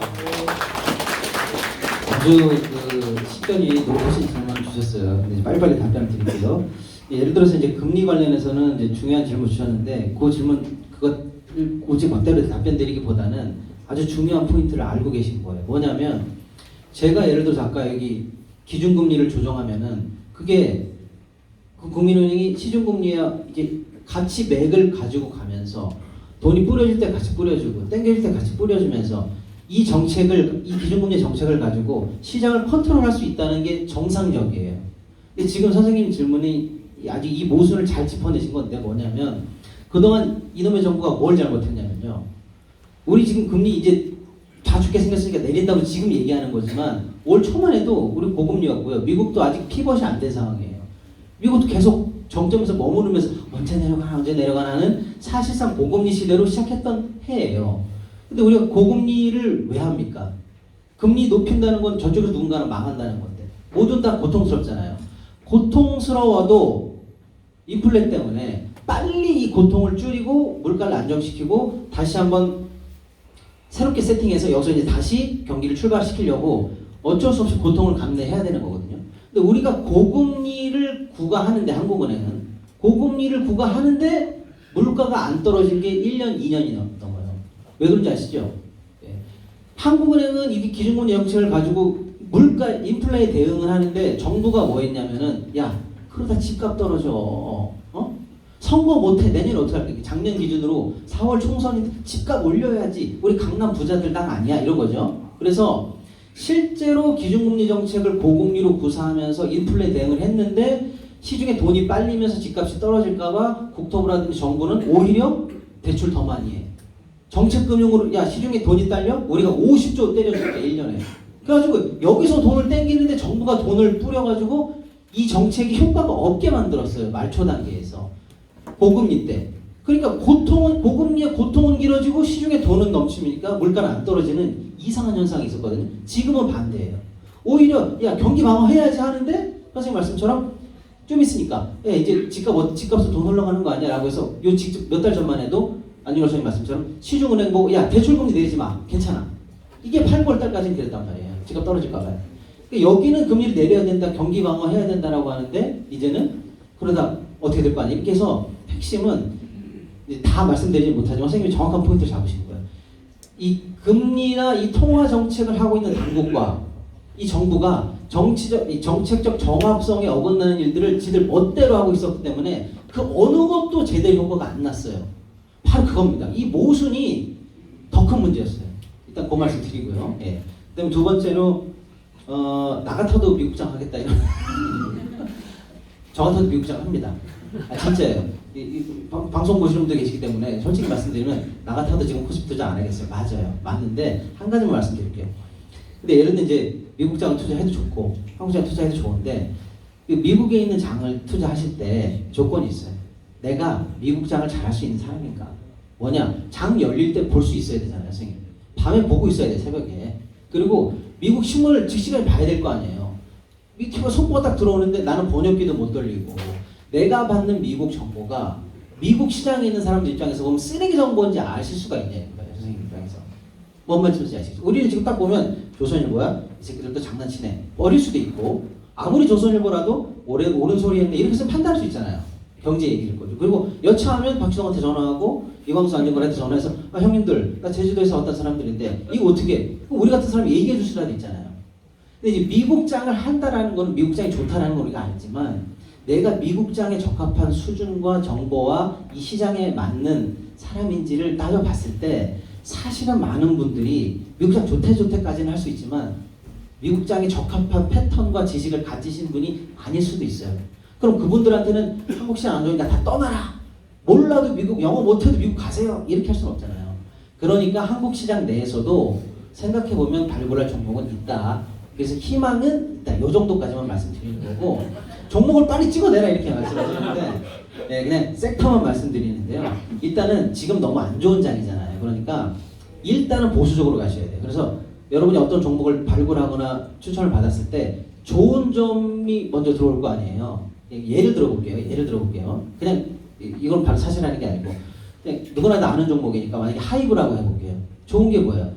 아주 식견이 높으신 질문을 주셨어요. 근데 이제 빨리빨리 답변을 드릴게요. 예를 들어서 이제 금리 관련해서는 이제 중요한 질문 주셨는데 그 질문 그것을 고지 멋대로 답변 드리기보다는 아주 중요한 포인트를 알고 계신 거예요. 뭐냐면 제가 예를 들어서 아까 여기 기준금리를 조정하면은 그게 그 국민은행이 시중금리와 이제 같이 맥을 가지고 가면서 돈이 뿌려질 때 같이 뿌려주고 땡겨질 때 같이 뿌려주면서 이 정책을, 이 기준금리 정책을 가지고 시장을 컨트롤할 수 있다는 게 정상적이에요. 근데 지금 선생님 질문이 아주 이 모순을 잘 짚어내신 건데 뭐냐면 그동안 이놈의 정부가 뭘 잘못했냐면요. 우리 지금 금리 이제 다 죽게 생겼으니까 내린다고 지금 얘기하는 거지만 올 초만 해도 우리 고금리였고요. 미국도 아직 피벗이 안 된 상황이에요. 미국도 계속 정점에서 머무르면서 언제 내려가나 하는 사실상 고금리 시대로 시작했던 해예요. 근데 우리가 고금리를 왜 합니까? 금리 높인다는 건 저쪽에서 누군가는 망한다는 건데 모두 다 고통스럽잖아요. 고통스러워도 인플레 때문에 빨리 이 고통을 줄이고 물가를 안정시키고 다시 한번 새롭게 세팅해서 여기서 이제 다시 경기를 출발시키려고 어쩔 수 없이 고통을 감내해야 되는 거거든요. 근데 우리가 고금리를 구가하는데 한국은행은 고금리를 구가하는데 물가가 안 떨어진 게 1년, 2년이 넘던 거예요. 왜 그런지 아시죠? 예. 한국은행은 이 기준금리 정책을 가지고 물가 인플레에 대응을 하는데 정부가 뭐 했냐면은 야 그러다 집값 떨어져. 선거 못해 내년에 어떻게 할까? 작년 기준으로 4월 총선인데 집값 올려야지. 우리 강남 부자들 땅 아니야 이런 거죠. 그래서 실제로 기준금리 정책을 고금리로 구사하면서 인플레 대응을 했는데 시중에 돈이 빨리면서 집값이 떨어질까봐 국토부라든지 정부는 오히려 대출 더 많이 해. 정책금융으로 야 시중에 돈이 딸려? 우리가 50조 때려줄게 1년에. 그래가지고 여기서 돈을 땡기는데 정부가 돈을 뿌려가지고 이 정책이 효과가 없게 만들었어요. 말초 단계에서. 고금리 때. 그러니까 고금리의 고통은 길어지고 시중에 돈은 넘치니까 물가는 안 떨어지는 이상한 현상이 있었거든요. 지금은 반대예요. 오히려 야 경기 방어해야지 하는데 선생님 말씀처럼 좀 있으니까 야 이제 집값으로 돈 흘러가는 거 아니야 라고 해서 요 직접 몇 달 전만 해도 안윤호 선생님 말씀처럼 시중은행 보고 야 대출금리 내리지 마 괜찮아. 이게 8, 9월달까지는 그랬단 말이에요. 집값 떨어질까 봐요. 그러니까 여기는 금리를 내려야 된다 경기 방어해야 된다라고 하는데 이제는 그러다 어떻게 될 거 아니에요. 이렇게 해서 핵심은 다 말씀드리지 못하지만 선생님이 정확한 포인트를 잡으신 거예요. 이 금리나 이 통화 정책을 하고 있는 당국과 이 정부가 이 정책적 정합성에 어긋나는 일들을 지들 멋대로 하고 있었기 때문에 그 어느 것도 제대로 효과가 안 났어요. 바로 그겁니다. 이 모순이 더 큰 문제였어요. 일단 그 말씀 드리고요. 예. 그다음에 두 번째로 나 같아도 미국장 하겠다 이런. 저 같아도 미국장 합니다. 진짜예요. 방송 보시는 분들 계시기 때문에 솔직히 말씀드리면 나 같아도 지금 코스피 투자 안 하겠어요. 맞아요. 맞는데 한 가지만 말씀드릴게요. 근데 예를 들면 이제 미국장 투자해도 좋고 한국장 투자해도 좋은데 미국에 있는 장을 투자하실 때 조건이 있어요. 내가 미국장을 잘할 수 있는 사람인가? 뭐냐? 장 열릴 때 볼 수 있어야 되잖아요, 선생님. 밤에 보고 있어야 돼, 새벽에. 그리고 미국 신문을 즉시간에 봐야 될 거 아니에요. 밑에 속보가 딱 들어오는데 나는 번역기도 못 돌리고 내가 받는 미국 정보가 미국 시장에 있는 사람들 입장에서 보면 쓰레기 정보인지 아실 수가 있냐는 거예요, 선생님 입장에서. 뭔 말씀인지 아시겠죠? 우리는 지금 딱 보면 조선일보야? 이 새끼들도 장난치네. 어릴 수도 있고 아무리 조선일보라도 옳은 소리 했네 이렇게 해서 판단할 수 있잖아요. 경제 얘기일 거죠. 그리고 여차하면 박지성한테 전화하고 이광수 안전관한테 전화해서 형님들 나 제주도에서 왔던 사람들인데 이거 어떻게 우리 같은 사람이 얘기해 줄 수라도 있잖아요. 근데 이제 미국장을 한다라는 거는 미국장이 좋다라는 건 우리가 알지만 내가 미국장에 적합한 수준과 정보와 이 시장에 맞는 사람인지를 따져봤을 때 사실은 많은 분들이 미국장 좋대까지는 할 수 있지만 미국장에 적합한 패턴과 지식을 가지신 분이 아닐 수도 있어요. 그럼 그분들한테는 한국 시장 안 좋으니까 다 떠나라. 몰라도 미국, 영어 못해도 미국 가세요. 이렇게 할 수는 없잖아요. 그러니까 한국 시장 내에서도 생각해보면 발굴할 종목은 있다. 그래서 희망은 있다. 요 정도까지만 말씀드리는 거고, 종목을 빨리 찍어내라 이렇게 말씀하시는데, 네, 그냥 섹터만 말씀드리는데요. 일단은 지금 너무 안 좋은 장이잖아요. 그러니까 일단은 보수적으로 가셔야 돼요. 그래서 여러분이 어떤 종목을 발굴하거나 추천을 받았을 때 좋은 점이 먼저 들어올 거 아니에요. 예를 들어볼게요. 그냥 이건 바로 사실하는 게 아니고, 그냥 누구나 다 아는 종목이니까 만약에 하이브라고 해볼게요. 좋은 게 뭐예요?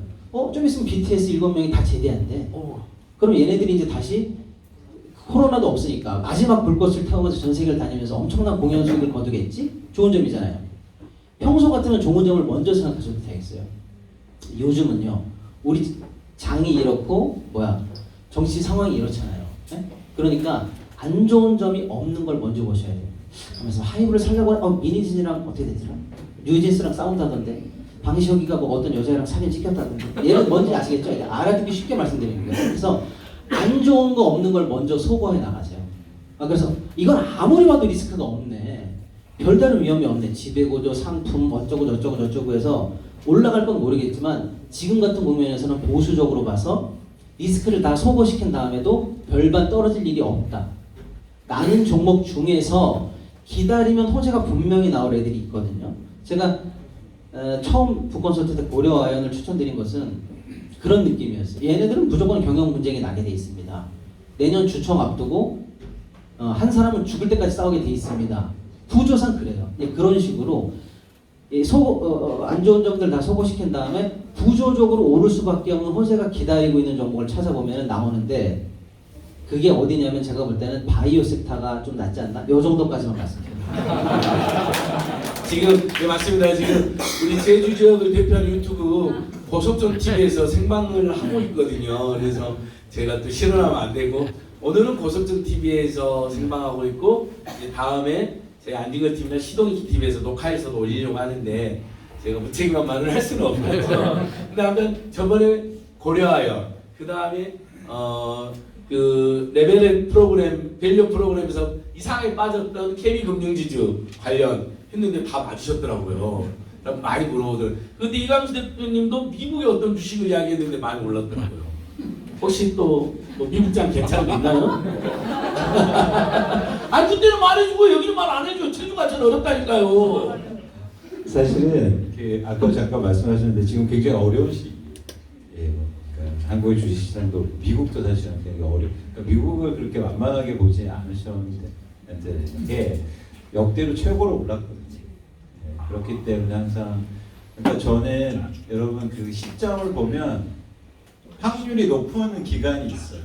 좀 있으면 BTS 7명이 다 제대한대. 그럼 얘네들이 이제 다시 코로나도 없으니까 마지막 불꽃을 태우면서 전 세계를 다니면서 엄청난 공연 수익을 거두겠지? 좋은 점이잖아요. 평소 같으면 좋은 점을 먼저 생각하셔도 되겠어요. 요즘은요, 우리 장이 이렇고 정치 상황이 이렇잖아요. 네? 그러니까 안 좋은 점이 없는 걸 먼저 보셔야 돼요. 하면서 하이브를 살려고 하면 미니진이랑 어떻게 되더라? 뉴진스랑 싸운다던데, 방시혁이가 뭐 어떤 여자랑 사진 찍혔다던데. 얘는 뭔지 아시겠죠? 알아듣기 쉽게 말씀드리는 거예요. 그래서 안 좋은 거 없는 걸 먼저 소거해 나가세요. 그래서 이건 아무리 봐도 리스크가 없네. 별다른 위험이 없네. 지배구조, 상품, 어쩌고 저쩌고 해서 올라갈 건 모르겠지만 지금 같은 국면에서는 보수적으로 봐서 리스크를 다 소거시킨 다음에도 별반 떨어질 일이 없다. 나는 종목 중에서 기다리면 호재가 분명히 나올 애들이 있거든요. 제가 처음 북콘서트 때 고려아연을 추천드린 것은 그런 느낌이었어요. 얘네들은 무조건 경영 분쟁이 나게 돼 있습니다. 내년 주총 앞두고 한 사람은 죽을 때까지 싸우게 돼 있습니다. 구조상 그래요. 그런 식으로 안 좋은 점들 다 소거시킨 다음에 구조적으로 오를 수밖에 없는 호재가 기다리고 있는 종목을 찾아보면 나오는데, 그게 어디냐면 제가 볼 때는 바이오 섹터가 좀 낫지 않나? 요 정도까지만 말씀드립니다. 지금 맞습니다. 지금 우리 제주 지역을 대표하는 유튜브 고속전 TV에서 생방을 하고 있거든요. 그래서 제가 또 실언하면 안 되고, 오늘은 고속전 TV에서 생방하고 있고, 이제 다음에 저희 안진걸 TV나 시동이 TV에서 녹화해서도 올리려고 하는데 제가 무책임한 말을 할 수는 없고, 근데 아무튼 저번에 고려아연, 그 다음에 그 레벨업 프로그램, 밸류 프로그램에서 이상하게 빠졌던 KB금융지주 관련 했는데 다 맞으셨더라고요. 많이 물어보더라고요. 근데 이강수 대표님도 미국의 어떤 주식을 이야기했는데 많이 올랐더라고요. 혹시 또 미국장 괜찮은 거 있나요? 아니 그때는 말해주고 여기는 말 안 해줘. 체주가 전 어렵다니까요. 사실은 아까 잠깐 말씀하셨는데 지금 굉장히 어려운 시기예요. 그러니까 한국의 주식시장도 미국도 사실은 굉장히 어려워. 그러니까 미국을 그렇게 만만하게 보지 않으셨는데 게 역대로 최고로 올랐거든요. 그렇기 때문에 항상, 그러니까 저는 여러분 그 시점을 보면 확률이 높은 기간이 있어요.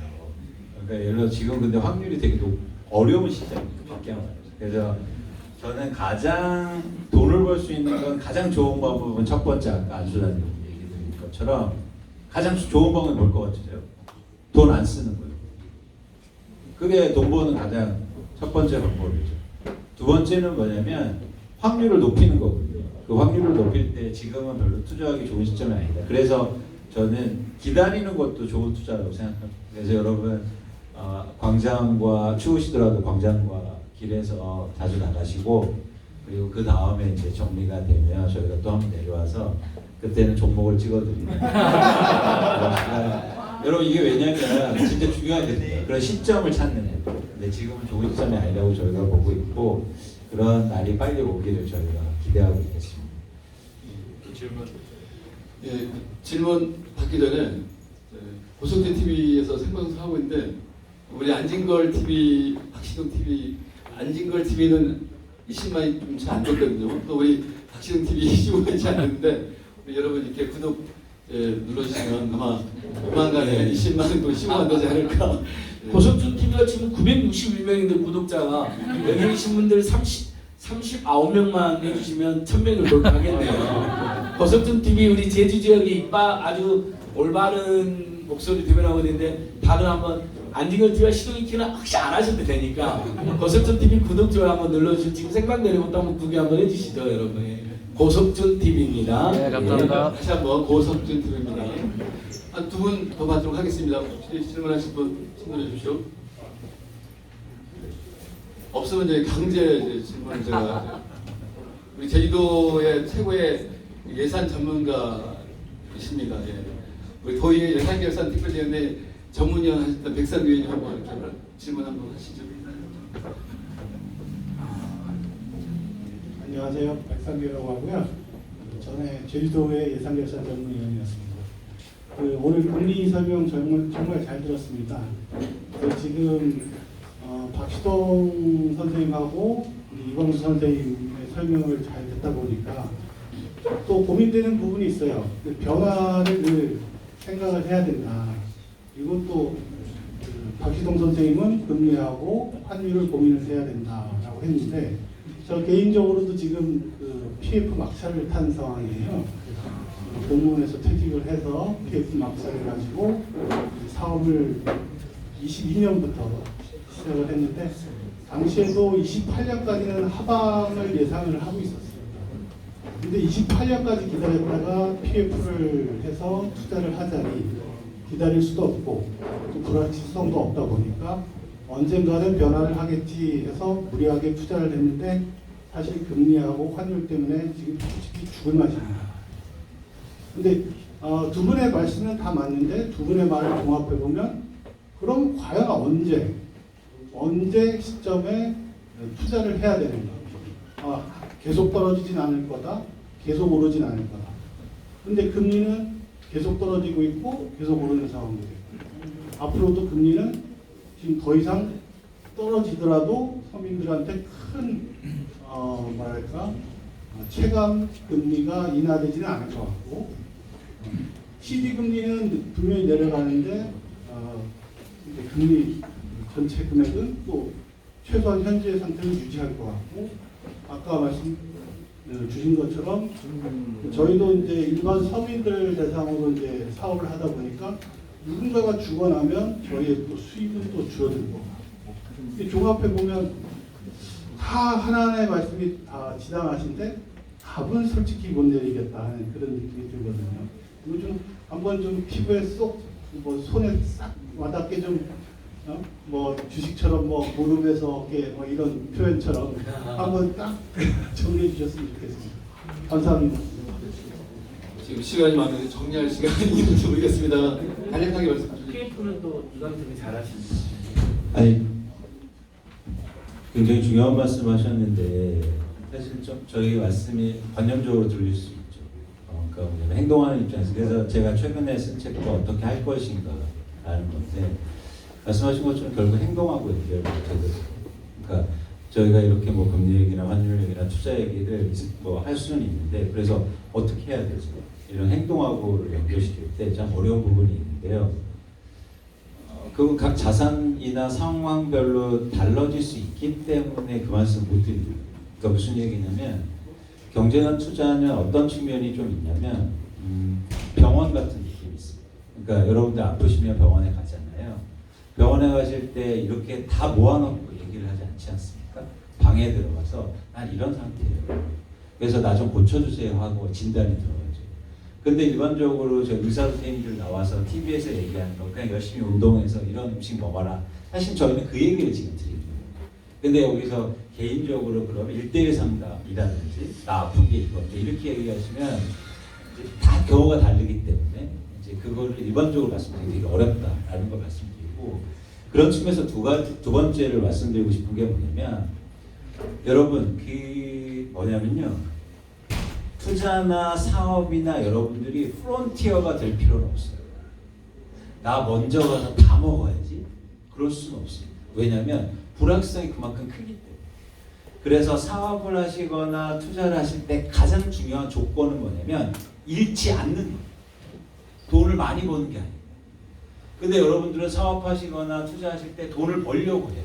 그러니까 예를 들어 지금 근데 확률이 되게 어려운 시점입니다. 밖에 안 와요. 그래서 저는 가장 돈을 벌 수 있는 건 가장 좋은 방법은 첫 번째 아까 안수라님 얘기 드린 것처럼 가장 좋은 방법이 뭘 것 같으세요? 돈 안 쓰는 거예요. 그게 돈 버는 가장 첫 번째 방법이죠. 두 번째는 뭐냐면 확률을 높이는 거거든요. 그 확률을 높일 때 지금은 별로 투자하기 좋은 시점이 아니다. 그래서 저는 기다리는 것도 좋은 투자라고 생각합니다. 그래서 여러분 광장과 추우시더라도 광장과 길에서 자주 나가시고, 그리고 그 다음에 이제 정리가 되면 저희가 또 한번 내려와서 그때는 종목을 찍어드립니다. 여러분 이게 왜냐면 진짜 중요하거든요. 그런 시점을 찾는 애. 근데 지금은 좋은 시점이 아니라고 저희가 보고 있고, 그런 날이 빨리 오기를 저희가 기대하고 있겠습니다. 질문 받기 전에 고속진 TV에서 생방송 하고 있는데, 우리 안진걸 TV, 박시동 TV, 안진걸 TV는 20만이 좀 잘 안 됐거든요. 또 우리 박시동 TV 15만이 잘 안 됐는데, 여러분 이렇게 구독 눌러주시면 아마 조만간에 20만 또 15만 되지 않을까. 고속준 TV가 지금 961명인데 구독자가 여기 계신 분들 39명만 해주시면 1000명을 돌파하겠네요. 고속준 TV 우리 제주 지역이 아주 올바른 목소리 대변하고 있는데, 다들 한번 안진걸 TV와 시동이 키는 혹시 안 하셔도 되니까 고속준 TV 구독 좋아요 한번 눌러주시고, 지금 생방 내려부터 한번 구독 한번 해주시죠 여러분. 고석준 TV입니다. 네, 감사합니다. 다시 한번 고석준 TV입니다. 한 두 분 더 받도록 하겠습니다. 혹시 질문하실 분 질문해 주십시오. 없으면 이제 강제 이제 질문 제가 우리 제주도의 최고의 예산 전문가이십니다. 예. 우리 도의회 예산결산 특별위원회 전문위원 하셨던 백상 위원님 한번 이렇게 질문 한번 하시죠. 안녕하세요. 백상규라고 하고요. 전에 제주도의 예산결산 전문위원이었습니다. 오늘 금리 설명 정말 잘 들었습니다. 지금 박시동 선생님하고 이광수 선생님의 설명을 잘 듣다 보니까 또 고민되는 부분이 있어요. 변화를 늘 생각을 해야 된다. 그리고 또 박시동 선생님은 금리하고 환율을 고민을 해야 된다라고 했는데 저 개인적으로도 지금 PF 막차를 탄 상황이에요. 공무원에서 퇴직을 해서 PF 막차를 가지고 사업을 22년부터 시작을 했는데 당시에도 28년까지는 하방을 예상을 하고 있었어요. 근데 28년까지 기다렸다가 PF를 해서 투자를 하자니 기다릴 수도 없고 또 불확실성도 없다 보니까 언젠가는 변화를 하겠지 해서 무리하게 투자를 했는데 사실 금리하고 환율 때문에 지금 솔직히 죽을 맛입니다. 근데 두 분의 말씀은 다 맞는데 두 분의 말을 종합해 보면 그럼 과연 언제 시점에 투자를 해야 되는가? 계속 떨어지진 않을 거다, 계속 오르진 않을 거다. 근데 금리는 계속 떨어지고 있고 계속 오르는 상황이 되고 앞으로도 금리는 지금 더 이상 떨어지더라도 서민들한테 큰 체감 금리가 인하되지는 않을 것 같고 CD 금리는 분명히 내려가는데 금리 전체 금액은 또 최소한 현재 상태를 유지할 것 같고 아까 말씀 주신 것처럼 저희도 이제 일반 서민들 대상으로 이제 사업을 하다 보니까 누군가가 죽어나면 저희의 또 수입은 또 줄어들 것 같고 종합해 보면 다 하나하나의 말씀이 다 지당하신데 답은 솔직히 못 내리겠다 하는 그런 느낌이 들거든요. 이거 좀 한번 좀 피부에 쏙 손에 싹 와닿게 좀 주식처럼 무릎에서 어깨 이런 표현처럼 한번 딱 정리해 주셨으면 좋겠습니다. 감사합니다. 지금 시간이 많은데 정리할 시간이 있는지 모르겠습니다. 간략하게 말씀 주세요. PF는 또 이광수님이 잘하십니다. 아니 굉장히 중요한 말씀하셨는데 사실 좀 저희 말씀이 관념적으로 들릴 수 있죠. 그러니까 뭐냐면 행동하는 입장에서 그래서 제가 최근에 쓴 책도 어떻게 할 것인가라는 건데 말씀하신 것처럼 결국 행동하고 연결이 되거든요. 그러니까 저희가 이렇게 금리 얘기나 환율 얘기나 투자 얘기를 할 수는 있는데 그래서 어떻게 해야 되죠? 이런 행동하고를 연결시킬 때 참 어려운 부분이 있는데요. 그건 각 자산이나 상황별로 달라질 수 있기 때문에 그 말씀 못 드립니다. 그러니까 무슨 얘기냐면 경제나 투자는 어떤 측면이 좀 있냐면 병원 같은 느낌이 있어요. 그러니까 여러분들 아프시면 병원에 가잖아요. 병원에 가실 때 이렇게 다 모아놓고 얘기를 하지 않지 않습니까? 방에 들어가서 난 이런 상태예요. 그래서 나 좀 고쳐주세요 하고 진단이 들어가죠. 근데 일반적으로 저 의사 선생님들 나와서 TV에서 얘기하는 거 그냥 열심히 운동해서 이런 음식 먹어라. 사실 저희는 그 얘기를 지금 드리는 거예요. 근데 여기서 개인적으로 그럼 1:1 상담이라든지 나 아픈 게 이건데 이렇게 얘기하시면 이제 다 경우가 다르기 때문에 이제 그거를 일반적으로 말씀드리기 되게 어렵다라는 걸 말씀드리고 그런 측면에서 두 번째를 말씀드리고 싶은 게 뭐냐면 여러분 뭐냐면요. 투자나 사업이나 여러분들이 프론티어가 될 필요는 없어요. 나 먼저 가서 다 먹어야지. 그럴 수는 없습니다. 왜냐하면 불확실성이 그만큼 크기 때문에. 그래서 사업을 하시거나 투자를 하실 때 가장 중요한 조건은 뭐냐면 잃지 않는 거예요. 돈을 많이 버는 게 아니에요. 근데 여러분들은 사업하시거나 투자하실 때 돈을 벌려고 해요.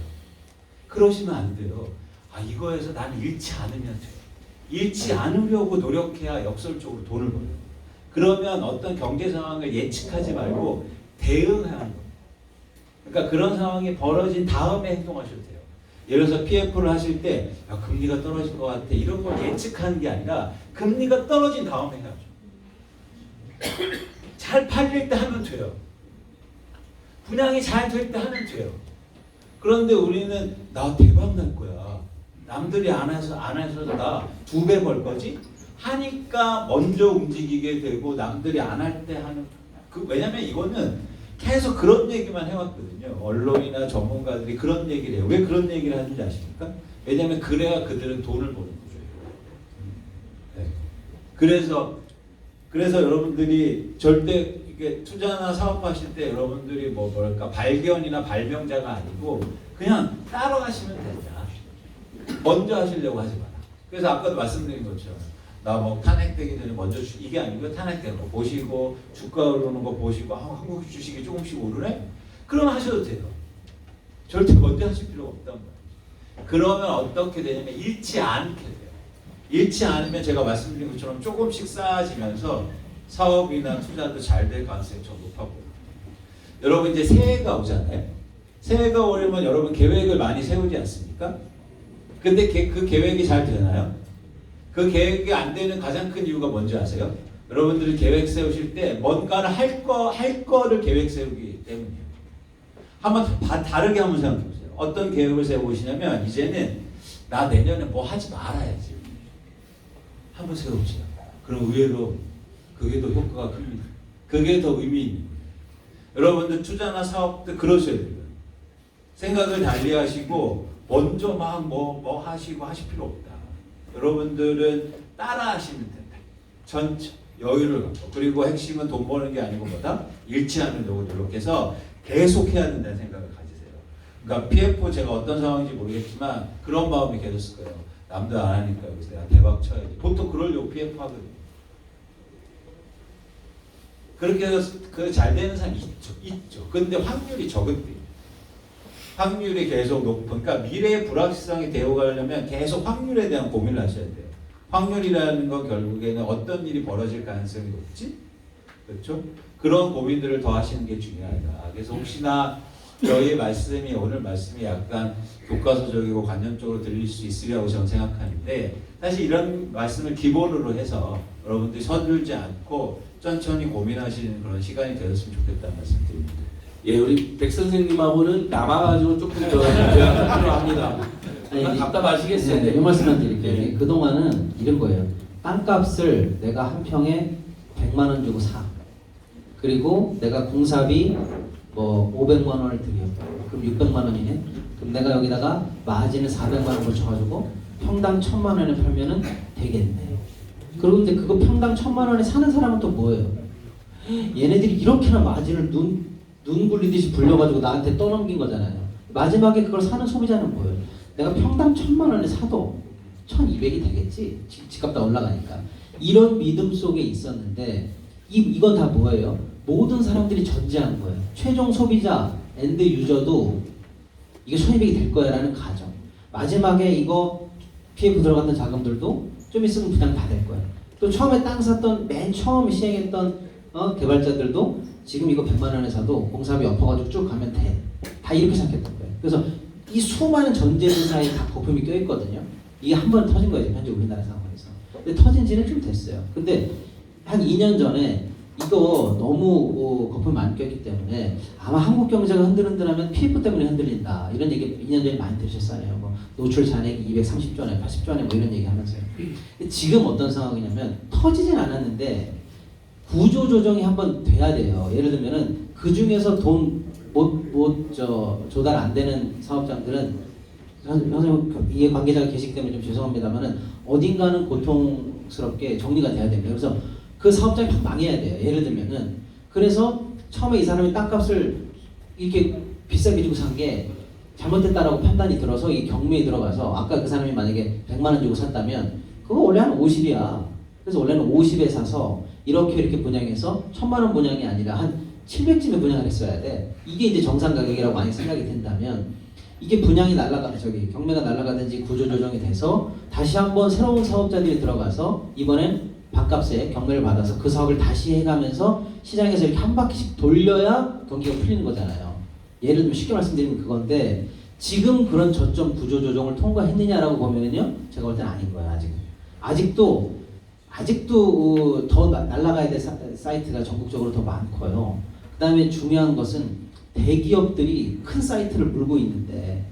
그러시면 안 돼요. 이거에서 나는 잃지 않으면 돼요. 잃지 않으려고 노력해야 역설적으로 돈을 벌어요. 그러면 어떤 경제 상황을 예측하지 말고 대응하는 거예요. 그러니까 그런 상황이 벌어진 다음에 행동하셔도 돼요. 예를 들어서 PF를 하실 때 금리가 떨어질 것 같아 이런 걸 예측하는 게 아니라 금리가 떨어진 다음에 해야죠. 잘 팔릴 때 하면 돼요. 분양이 잘 될 때 하면 돼요. 그런데 우리는 나 대박 날 거야. 남들이 안 해서 나 2배 벌 거지? 하니까 먼저 움직이게 되고 남들이 안 할 때 하는 왜냐면 이거는 계속 그런 얘기만 해왔거든요. 언론이나 전문가들이 그런 얘기를 해요. 왜 그런 얘기를 하는지 아십니까? 왜냐면 그래야 그들은 돈을 버는 거죠. 네. 그래서 여러분들이 절대 이게 투자나 사업하실 때 여러분들이 뭐랄까 발견이나 발명자가 아니고 그냥 따라가시면 된다. 먼저 하시려고 하지 마라. 그래서 아까도 말씀드린 것처럼 나 뭐 탄핵되기 전에 먼저 이게 아니고 탄핵되는 거 보시고 주가 오르는 거 보시고 한국 주식이 조금씩 오르네? 그럼 하셔도 돼요. 절대 먼저 하실 필요가 없단 말이에요. 그러면 어떻게 되냐면 잃지 않게 돼요. 잃지 않으면 제가 말씀드린 것처럼 조금씩 쌓아지면서 사업이나 투자도 잘 될 가능성이 더 높아 보여요. 여러분 이제 새해가 오잖아요. 새해가 오려면 여러분 계획을 많이 세우지 않습니까? 근데 그 계획이 잘 되나요? 그 계획이 안 되는 가장 큰 이유가 뭔지 아세요? 여러분들이 계획 세우실 때 뭔가를 할 거를 계획 세우기 때문이에요. 한번 다르게 한번 생각해 보세요. 어떤 계획을 세우시냐면 이제는 나 내년에 뭐 하지 말아야지. 한번 세우죠. 그럼 의외로 그게 더 효과가 큽니다. 그게 더 의미 있는 거예요. 여러분들 투자나 사업 때 그러셔야 돼요. 생각을 달리 하시고 먼저 막 뭐 하시고 하실 필요 없다. 여러분들은 따라 하시면 된다. 천천히 여유를 갖고 그리고 핵심은 돈 버는 게 아니고 뭐다? 잃지 않는 노력해서 계속 해야 된다는 생각을 가지세요. 그러니까 PF 제가 어떤 상황인지 모르겠지만 그런 마음이 계셨을 거예요. 남들 안 하니까 여기서 내가 대박 쳐야지. 보통 그러려고 PF 하거든요. 그렇게 해서 그 잘 되는 사람이 있죠. 근데 확률이 적은데. 확률이 계속 높으니까 미래의 불확실성이 되어가려면 계속 확률에 대한 고민을 하셔야 돼요. 확률이라는 건 결국에는 어떤 일이 벌어질 가능성이 높지? 그렇죠? 그런 고민들을 더 하시는 게 중요하다. 그래서 혹시나 저희의 말씀이 오늘 말씀이 약간 교과서적이고 관념적으로 들릴 수 있으리라고 저는 생각하는데 사실 이런 말씀을 기본으로 해서 여러분들이 서둘지 않고 천천히 고민하시는 그런 시간이 되었으면 좋겠다는 말씀 드립니다. 예, 우리 백 선생님하고는 남아가지고 조금 더 대화가 필요합니다. 아니, 답답하시겠어요? 네, 이 말씀만 드릴게요. 네. 그동안은 이런 거예요. 땅값을 내가 한 평에 100만 원 주고 사. 그리고 내가 공사비 뭐 500만 원을 들여. 그럼 600만 원이네. 그럼 내가 여기다가 마진을 400만 원 붙여가지고 평당 1000만 원에 팔면은 되겠네. 그리고 근데 그거 평당 1000만 원에 사는 사람은 또 뭐예요? 얘네들이 이렇게나 마진을 눈 굴리듯이 불려가지고 나한테 떠넘긴 거잖아요. 마지막에 그걸 사는 소비자는 뭐예요? 내가 평당 1000만 원에 사도 1200이 되겠지. 집값 다 올라가니까. 이런 믿음 속에 있었는데 이건 다 뭐예요? 모든 사람들이 전제한 거예요. 최종 소비자, 엔드 유저도 이게 1200이 될 거야 라는 가정. 마지막에 이거 PF 들어갔던 자금들도 좀 있으면 그냥 다 될 거야. 또 처음에 땅 샀던 맨 처음 시행했던 개발자들도 지금 이거 100만 원에 사도 공사비 엎어가지고 쭉 가면 돼. 다 이렇게 생각했던 거예요. 그래서 이 수많은 전제들 사이에 다 거품이 껴있거든요. 이게 한 번 터진 거예요. 현재 우리나라 상황에서. 근데 터진 지는 좀 됐어요. 근데 한 2년 전에 이거 너무 거품이 많이 꼈기 때문에 아마 한국 경제가 흔들흔들하면 PF 때문에 흔들린다. 이런 얘기 2년 전에 많이 들으셨잖아요. 뭐 노출 잔액이 230조 원에 80조 원에 뭐 이런 얘기 하면서요. 지금 어떤 상황이냐면 터지진 않았는데 구조 조정이 한번 돼야 돼요. 예를 들면은 그 중에서 돈 조달 안 되는 사업장들은 선생님 이해 관계자가 계시기 때문에 좀 죄송합니다만은 어딘가는 고통스럽게 정리가 돼야 됩니다. 그래서 그 사업장이 확 망해야 돼요. 예를 들면은 그래서 처음에 이 사람이 땅값을 이렇게 비싸게 주고 산 게 잘못됐다라고 판단이 들어서 이 경매에 들어가서 아까 그 사람이 만약에 100만 원 주고 샀다면 그거 원래 한 50이야. 그래서 원래는 50에 사서 이렇게 분양해서 1000만 원 분양이 아니라 한 700쯤에 분양을 했어야 돼. 이게 이제 정상 가격이라고 만약 생각이 된다면 이게 분양이 경매가 날아가든지 구조조정이 돼서 다시 한번 새로운 사업자들이 들어가서 이번엔 반값에 경매를 받아서 그 사업을 다시 해가면서 시장에서 이렇게 한 바퀴씩 돌려야 경기가 풀리는 거잖아요. 예를 들면 쉽게 말씀드리면 그건데 지금 그런 저점 구조조정을 통과했느냐라고 보면요 제가 볼 때는 아닌 거예요. 아직도 아직도 더 날아가야 될 사이트가 전국적으로 더 많고요. 그다음에 중요한 것은 대기업들이 큰 사이트를 물고 있는데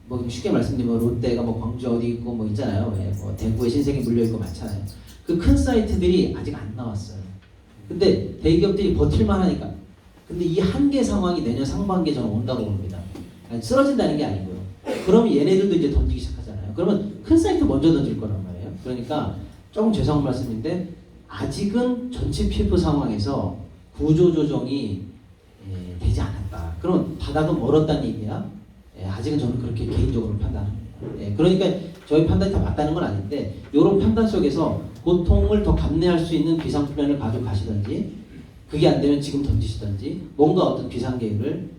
뭐 쉽게 말씀드리면 롯데가 뭐 광주 어디 있고 뭐 있잖아요. 예, 뭐 대구에 신세계 물려 있고 많잖아요. 그 큰 사이트들이 아직 안 나왔어요. 근데 대기업들이 버틸만 하니까. 근데 이 한계 상황이 내년 상반기에 저는 온다고 봅니다. 아니, 쓰러진다는 게 아니고요. 그러면 얘네들도 이제 던지기 시작하잖아요. 그러면 큰 사이트 먼저 던질 거란 말이에요. 그러니까 조금 죄송한 말씀인데 아직은 전체 PF 상황에서 구조조정이 되지 않았다. 그럼 바닥은 멀었다는 얘기야. 아직은 저는 그렇게 개인적으로 판단합니다. 그러니까 저희 판단이 다 맞다는 건 아닌데 이런 판단 속에서 고통을 더 감내할 수 있는 비상플랜을 가져가시든지 그게 안 되면 지금 던지시든지 뭔가 어떤 비상계획을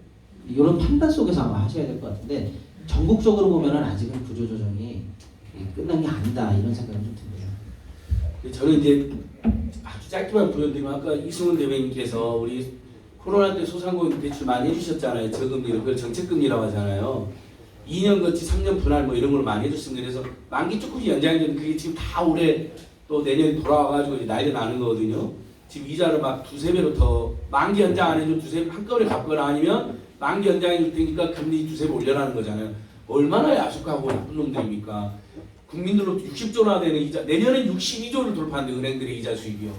이런 판단 속에서 아마 하셔야 될 것 같은데 전국적으로 보면은 아직은 구조조정이 끝난 게 아니다 이런 생각은 좀 듭니다. 저는 이제 아주 짧게만 보여드리면 아까 이승훈 대변인께서 우리 코로나 때 소상공인 대출 많이 해주셨잖아요. 저금리로 그걸 정책금리라고 하잖아요. 2년 거치 3년 분할 뭐 이런 걸 많이 해줬습니다. 그래서 만기 조금씩 연장이 되는 그게 지금 다 올해 또 내년에 돌아와가지고 이제 난리 나는 거거든요. 지금 이자를 막 두세 배로 더 만기 연장 안 해도 두세 배 한꺼번에 갚거나 아니면 만기 연장해 줄 테니까 금리 두세 배 올려라는 거잖아요. 얼마나 야속하고 나쁜 놈들입니까? 국민들로 60조나 되는 이자 내년엔 62조를 돌파하는데 은행들의 이자 수익이요.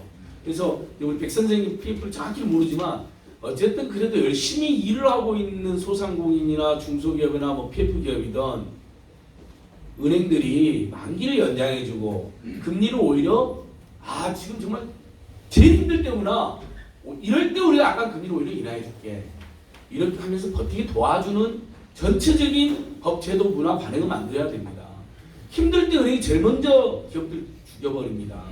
그래서 우리 백 선생님 PF를 정확히 모르지만 어쨌든 그래도 열심히 일을 하고 있는 소상공인이나 중소기업이나 뭐 PF 기업이든 은행들이 만기를 연장해주고 금리를 오히려 지금 정말 제일 힘들 때구나 이럴 때 우리가 아까 금리를 오히려 인하해줄게 이렇게 하면서 버티게 도와주는 전체적인 법제도 문화 반응을 만들어야 됩니다. 힘들 때 은행이 제일 먼저 기업들 죽여버립니다.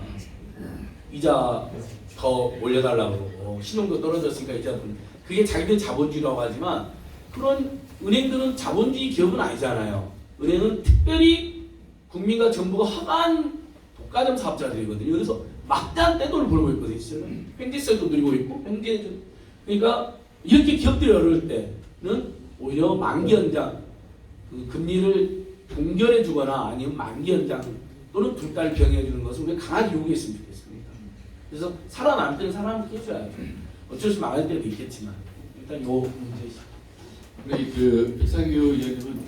이자 더 올려달라고 그러고 신용도 떨어졌으니까 이자 그게 자기들 자본주의라고 하지만 그런 은행들은 자본주의 기업은 아니잖아요. 은행은 특별히 국민과 정부가 허가한 독과점 사업자들이거든요. 그래서 막대한 떼돈을 벌고 있거든요. 횡재세도 누리고 있고 그러니까 이렇게 기업들이 어려울 때는 오히려 만기 연장 그 금리를 동결해 주거나 아니면 만기 연장 또는 두 달 병행해 주는 것을 우리가 강하게 요구했으면 좋겠습니다. 그래서 살아남을 때는 살아남게 해줘야죠. 어쩔 수 망할 때도 있겠지만 일단 요 문제. 우리 그 백상규 의원님은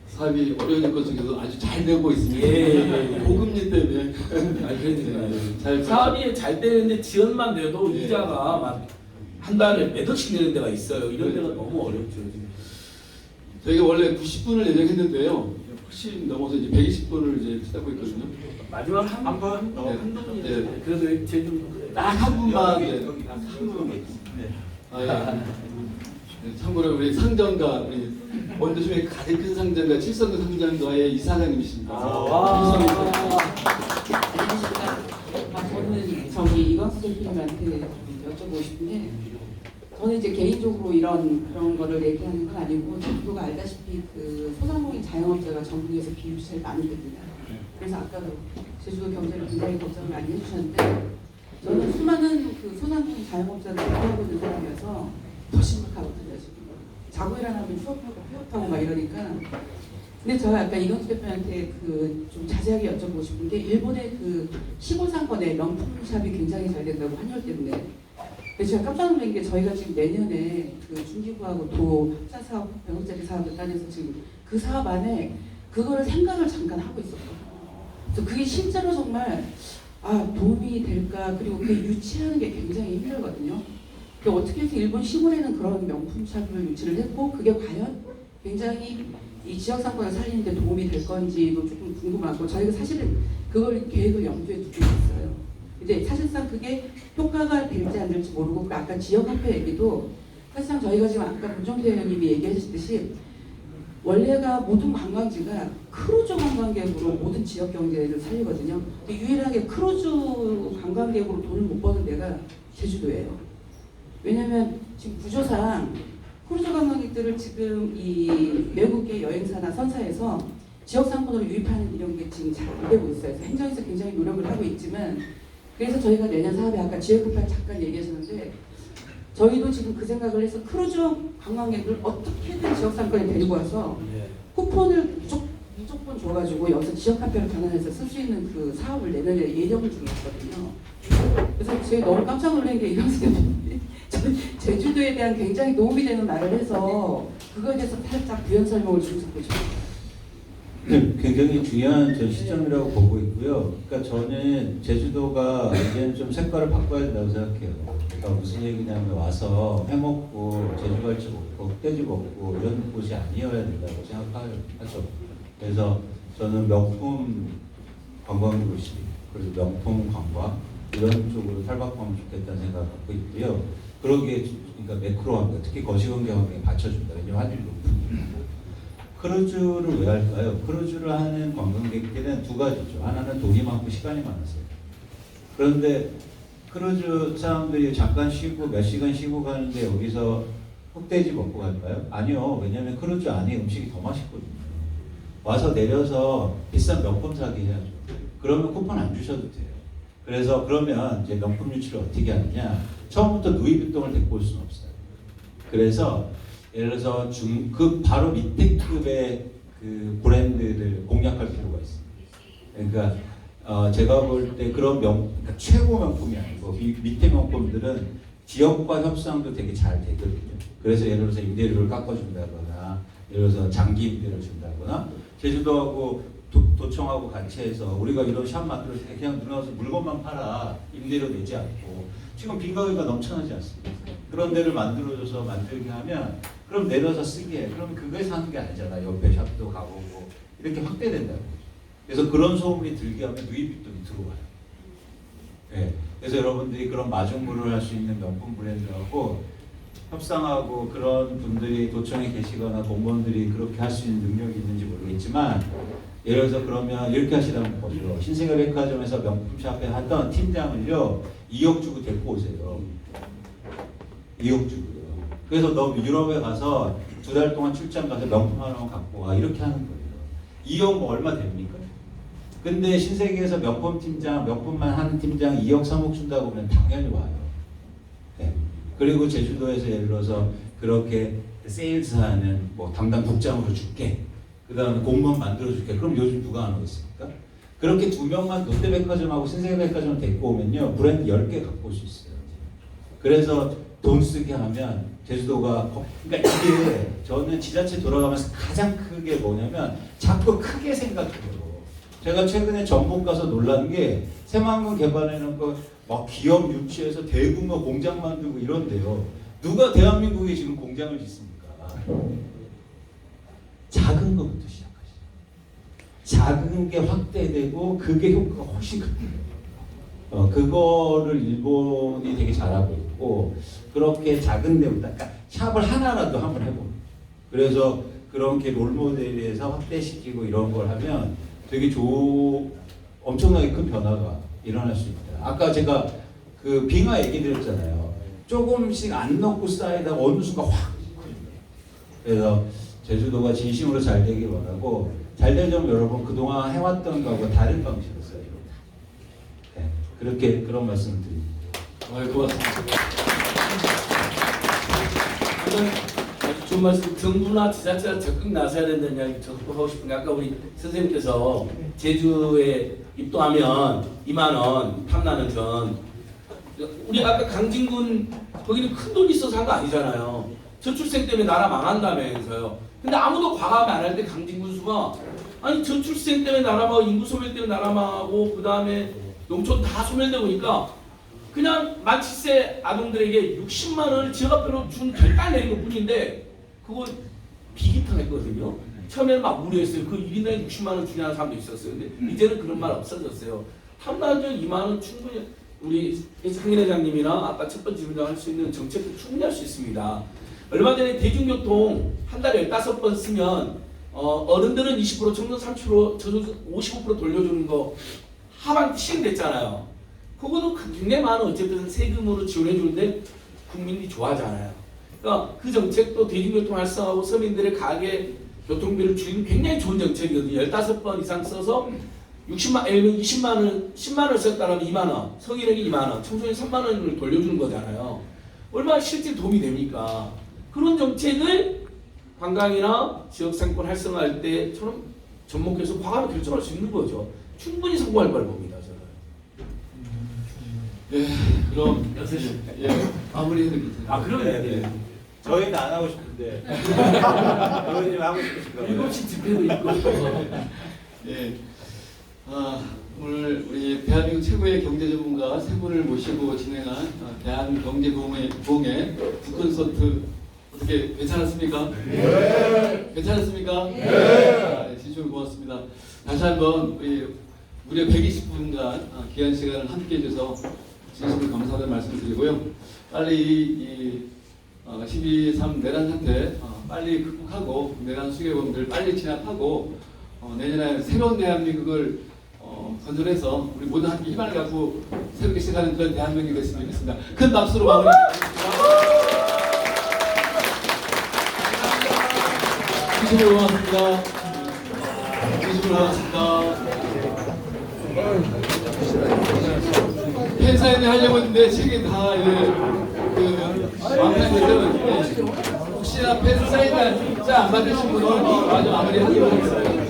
사업이 어려운 것 중에서 아주 잘 되고 있습니다. 예. 고금리 때문에 그러니까요. 사업이 잘 되는데 지원만 돼도 이자가 막 한 달에 몇 억씩 내는 데가 있어요. 이런 데가 너무 어렵죠. 지금. 저희가 원래 90분을 예정했는데요. 훨씬 넘어서 이제 120분을 이제 쓰고 있거든요. 마지막 한 분이 네. 그래도 제좀 딱한 분만 한 분만. 참고로 우리 상정가 우리 원도 중에 가장 큰 상정가 칠성구 상정가의 이사장님이십니다. 저는 저기 이광수 대표님한테 여쭤보고 싶은데 저는 이제 개인적으로 그런 거를 얘기하는 건 아니고 전부가 알다시피 그 소상공인 자영업자가 전국에서 비율이 제일 많거든요. 그래서 아까도 제주도 경제를 굉장히 걱정을 많이 해주셨는데 저는 수많은 그 소상공인 자영업자를 대표하고 있는 사람이어서 더 심각하거든요. 지금 자고 일어나면 수업하고 폐업하고 막 이러니까. 근데 제가 아까 이광수 대표한테 그 좀 자세하게 여쭤보고 싶은 게 일본의 그 시골 상권의 명품샵이 굉장히 잘 된다고 환율 때문에. 근데 제가 깜짝 놀란 게 저희가 지금 내년에 그 중기부하고 도 합사 사업 100억짜리 사업을 따내서 지금 그 사업 안에 그거를 생각을 잠깐 하고 있었거든요. 그래서 그게 실제로 정말 도움이 될까 그리고 그게 유치하는 게 굉장히 힘들거든요. 그러니까 어떻게 해서 일본 시골에는 그런 명품샵을 유치를 했고 그게 과연 굉장히 이 지역 상권을 살리는 데 도움이 될 건지도 조금 궁금하고 저희가 사실은 그걸 계획을 염두에 두고 있어요. 근데 사실상 그게 효과가 될지 안 될지 모르고 그 아까 지역화폐 얘기도 사실상 저희가 지금 아까 문정태 의원님이 얘기하셨듯이 원래가 모든 관광지가 크루즈 관광객으로 모든 지역 경제를 살리거든요. 근데 유일하게 크루즈 관광객으로 돈을 못 버는 데가 제주도예요. 왜냐하면 지금 구조상 크루즈 관광객들을 지금 이 외국의 여행사나 선사에서 지역 상권으로 유입하는 이런 게 지금 잘 안 되고 있어요. 그래서 행정에서 굉장히 노력을 하고 있지만 그래서 저희가 내년 사업에 아까 지역급발 잠깐 얘기하셨는데 저희도 지금 그 생각을 해서 크루즈 관광객을 어떻게든 지역 상권에 데리고 와서 쿠폰을 무조건 수당을 줘가지고 여기서 지역화폐로 변환해서 쓸 수 있는 그 사업을 내년에 예정을 중에 있거든요. 그래서 제가 너무 깜짝 놀란 게 이광수 대표님이 제주도에 대한 굉장히 도움이 되는 말을 해서 그거에 대해서 살짝 부연 설명을 좀 듣고 싶어요. 굉장히 중요한 전 시점이라고 보고 있고요. 그러니까 저는 제주도가 이제는 좀 색깔을 바꿔야 된다고 생각해요. 그러니까 무슨 얘기냐면 와서 회 먹고 제주갈치 먹고 흑돼지 먹고 이런 곳이 아니어야 된다고 생각하죠. 그래서 저는 명품 관광 도시 그리고 명품 관광 이런 쪽으로 탈바꿈하면 좋겠다는 생각을 갖고 있고요. 그러기에 그러니까 매크로합니다. 특히 거시경제 환경에 받쳐준다. 왜냐면 환율이 높으니까. 크루즈를 왜 할까요? 크루즈를 하는 관광객들은 두 가지죠. 하나는 돈이 많고 시간이 많으세요. 그런데 크루즈 사람들이 잠깐 쉬고 몇 시간 쉬고 가는데 여기서 흑돼지 먹고 갈까요? 아니요. 왜냐하면 크루즈 안에 음식이 더 맛있거든요. 와서 내려서 비싼 명품 사기 해야죠. 그러면 쿠폰 안 주셔도 돼요. 그래서 그러면 이제 명품 유치를 어떻게 하느냐? 처음부터 누이비통을 데리고 올 수는 없어요. 그래서 예를 들어서 중급 바로 밑에 급의 그 브랜드를 공략할 필요가 있습니다. 그러니까 제가 볼 때 그런 그러니까 최고 명품이 아니고 밑에 명품들은 지역과 협상도 되게 잘 되거든요. 그래서 예를 들어서 임대료를 깎아준다거나 예를 들어서 장기 임대를 준다거나 제주도하고 도청하고 같이 해서 우리가 이런 샵 만들어서 그냥 들어가서 물건만 팔아 임대료 내지 않고 지금 빈가게가 넘쳐나지 않습니까? 그런 데를 만들어줘서 만들게 하면 그럼 내려서 쓰게 해. 그럼 그거에 사는 게 아니잖아. 옆에 샵도 가보고 이렇게 확대된다고. 그래서 그런 소문이 들게 하면 누이비통이 들어와요. 네. 그래서 여러분들이 그런 마중물을 할 수 있는 명품 브랜드하고 협상하고 그런 분들이 도청에 계시거나 공무원들이 그렇게 할 수 있는 능력이 있는지 모르겠지만 예를 들어서 그러면 이렇게 하시라는 거죠. 신세계백화점에서 명품샵에 하던 팀장을요 2억 주고 데리고 오세요. 2억 주고요. 그래서 너 유럽에 가서 2달 동안 출장 가서 명품 하나만 갖고 와 이렇게 하는 거예요. 2억 뭐 얼마 됩니까? 근데 신세계에서 명품 팀장, 명품만 하는 팀장 2억 3억 준다고 하면 당연히 와요. 네. 그리고 제주도에서 예를 들어서 그렇게 세일스하는 뭐 담당 국장으로 줄게. 그 다음에 공무원 만들어줄게. 그럼 요즘 누가 안 오겠습니까? 그렇게 2명만 롯데백화점하고 신세계백화점을 데리고 오면요 브랜드 10개 갖고 올 수 있어요. 그래서 돈 쓰게 하면 제주도가 그러니까 이게 저는 지자체 돌아가면서 가장 크게 뭐냐면 자꾸 크게 생각해요. 제가 최근에 전북 가서 놀란 게 새만금 개발해놓은 거 막 기업 유치해서 대규모 공장 만들고 이런데요. 누가 대한민국에 지금 공장을 짓습니까? 작은 것부터 시작하시죠. 작은 게 확대되고 그게 효과가 훨씬 큽니다. 그거를 일본이 되게 잘하고 있고 그렇게 작은 데부터 그러니까 샵을 하나라도 한번 해보는 그래서 그렇게 롤모델에서 확대시키고 이런 걸 하면 되게 엄청나게 큰 변화가 일어날 수 있다. 아까 제가 그 빙하 얘기 드렸잖아요. 조금씩 안 넣고 쌓이다가 어느 순간 확 그래서 제주도가 진심으로 잘 되길 바라고 잘 되려면 여러분 그동안 해왔던 거하고 다른 방식으로 써요. 네, 그렇게 그런 말씀을 드립니다. 고맙습니다. 아주 좋은 말씀. 정부나 지자체가 적극 나서야 된다는 이야기 저도 하고 싶은 게 아까 우리 선생님께서 제주에 입도하면 2만 원 탐나는 전 우리 아까 강진군 거기는 큰 돈이 있어서 한 거 아니잖아요. 저출생 때문에 나라 망한다면서요. 근데 아무도 과감 안 할 때 강진군수가 아니 저출생 때문에 나라 망하고 인구 소멸 때문에 나라 망하고 그 다음에 농촌 다 소멸되고 보니까 그냥 만 7세 아동들에게 60만 원을 지역화폐로 준 결단 내린 것 뿐인데 그거 비기탄했거든요. 처음에는 막 우려했어요. 그 1인당에 60만 원 주냐는 사람도 있었어요. 근데 이제는 그런 말 없어졌어요. 탐나전 2만 원 충분히 우리 상인 회장님이나 아까 첫 번째 질문을 할 수 있는 정책도 충분히 할 수 있습니다. 얼마 전에 대중교통 한 달에 15번 쓰면 어른들은 20%, 청년 30%, 저도 55% 돌려주는 거 하반 시행됐잖아요. 그거는 굉장히 많은 어쨌든 세금으로 지원해 주는데 국민이 좋아하잖아요. 그러니까 그 정책도 대중교통 활성화하고 서민들의 가계 교통비를 줄이는 굉장히 좋은 정책이거든요. 15번 이상 써서 20만 원, 10만 원을 썼다면 2만 원, 성인에게 2만 원, 청소년 3만 원을 돌려주는 거잖아요. 얼마나 실질 도움이 됩니까? 그런 정책을 관광이나 지역 상권 활성화할 때 저는 접목해서 과감히 결정할 수 있는 거죠. 충분히 성공할 거라고 봅니다. 저는. 예, 그럼 예, 마무리해도 괜찮아요. 그러면 저희는 안 하고 싶은데 저희는 하고 싶으신가 봐요. 7시 집회도 있고. 예. 오늘 우리 대한민국 최고의 경제 전문가 세 분을 모시고 진행한 대한경제부흥회 북콘서트 어떻게 괜찮았습니까? 네. 괜찮았습니까? 네. 진심으로 고맙습니다. 다시 한번 무려 120분간 귀한 시간을 함께 해줘서 진심으로 감사하다는 말씀드리고요. 빨리 12.3 내란 사태 빨리 극복하고 내란 수괴범들 빨리 진압하고 내년에 새로운 대한민국을 건설해서 우리 모두 함께 희망을 갖고 새롭게 시작하는 그런 대한민국이 됐으면 좋겠습니다. 큰 박수로 마무리하겠습니다. 진심으로 고맙습니다. 진심으로 고맙습니다. 팬사인회 하려고 했는데 책이 다 완판돼서 혹시나 팬사인회 안 받으신 분은 마저 마무리하도록 하겠습니다.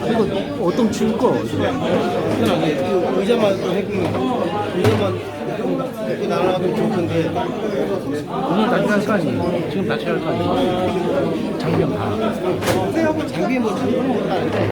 이거 어떤 치울 거? 의자만 의자만 이렇게 날아가도 좋을 텐데 오늘 다시 할 거 아니에요? 지금 다시 할 거 아니에요? 장비는 뭐 장비는 못 하는데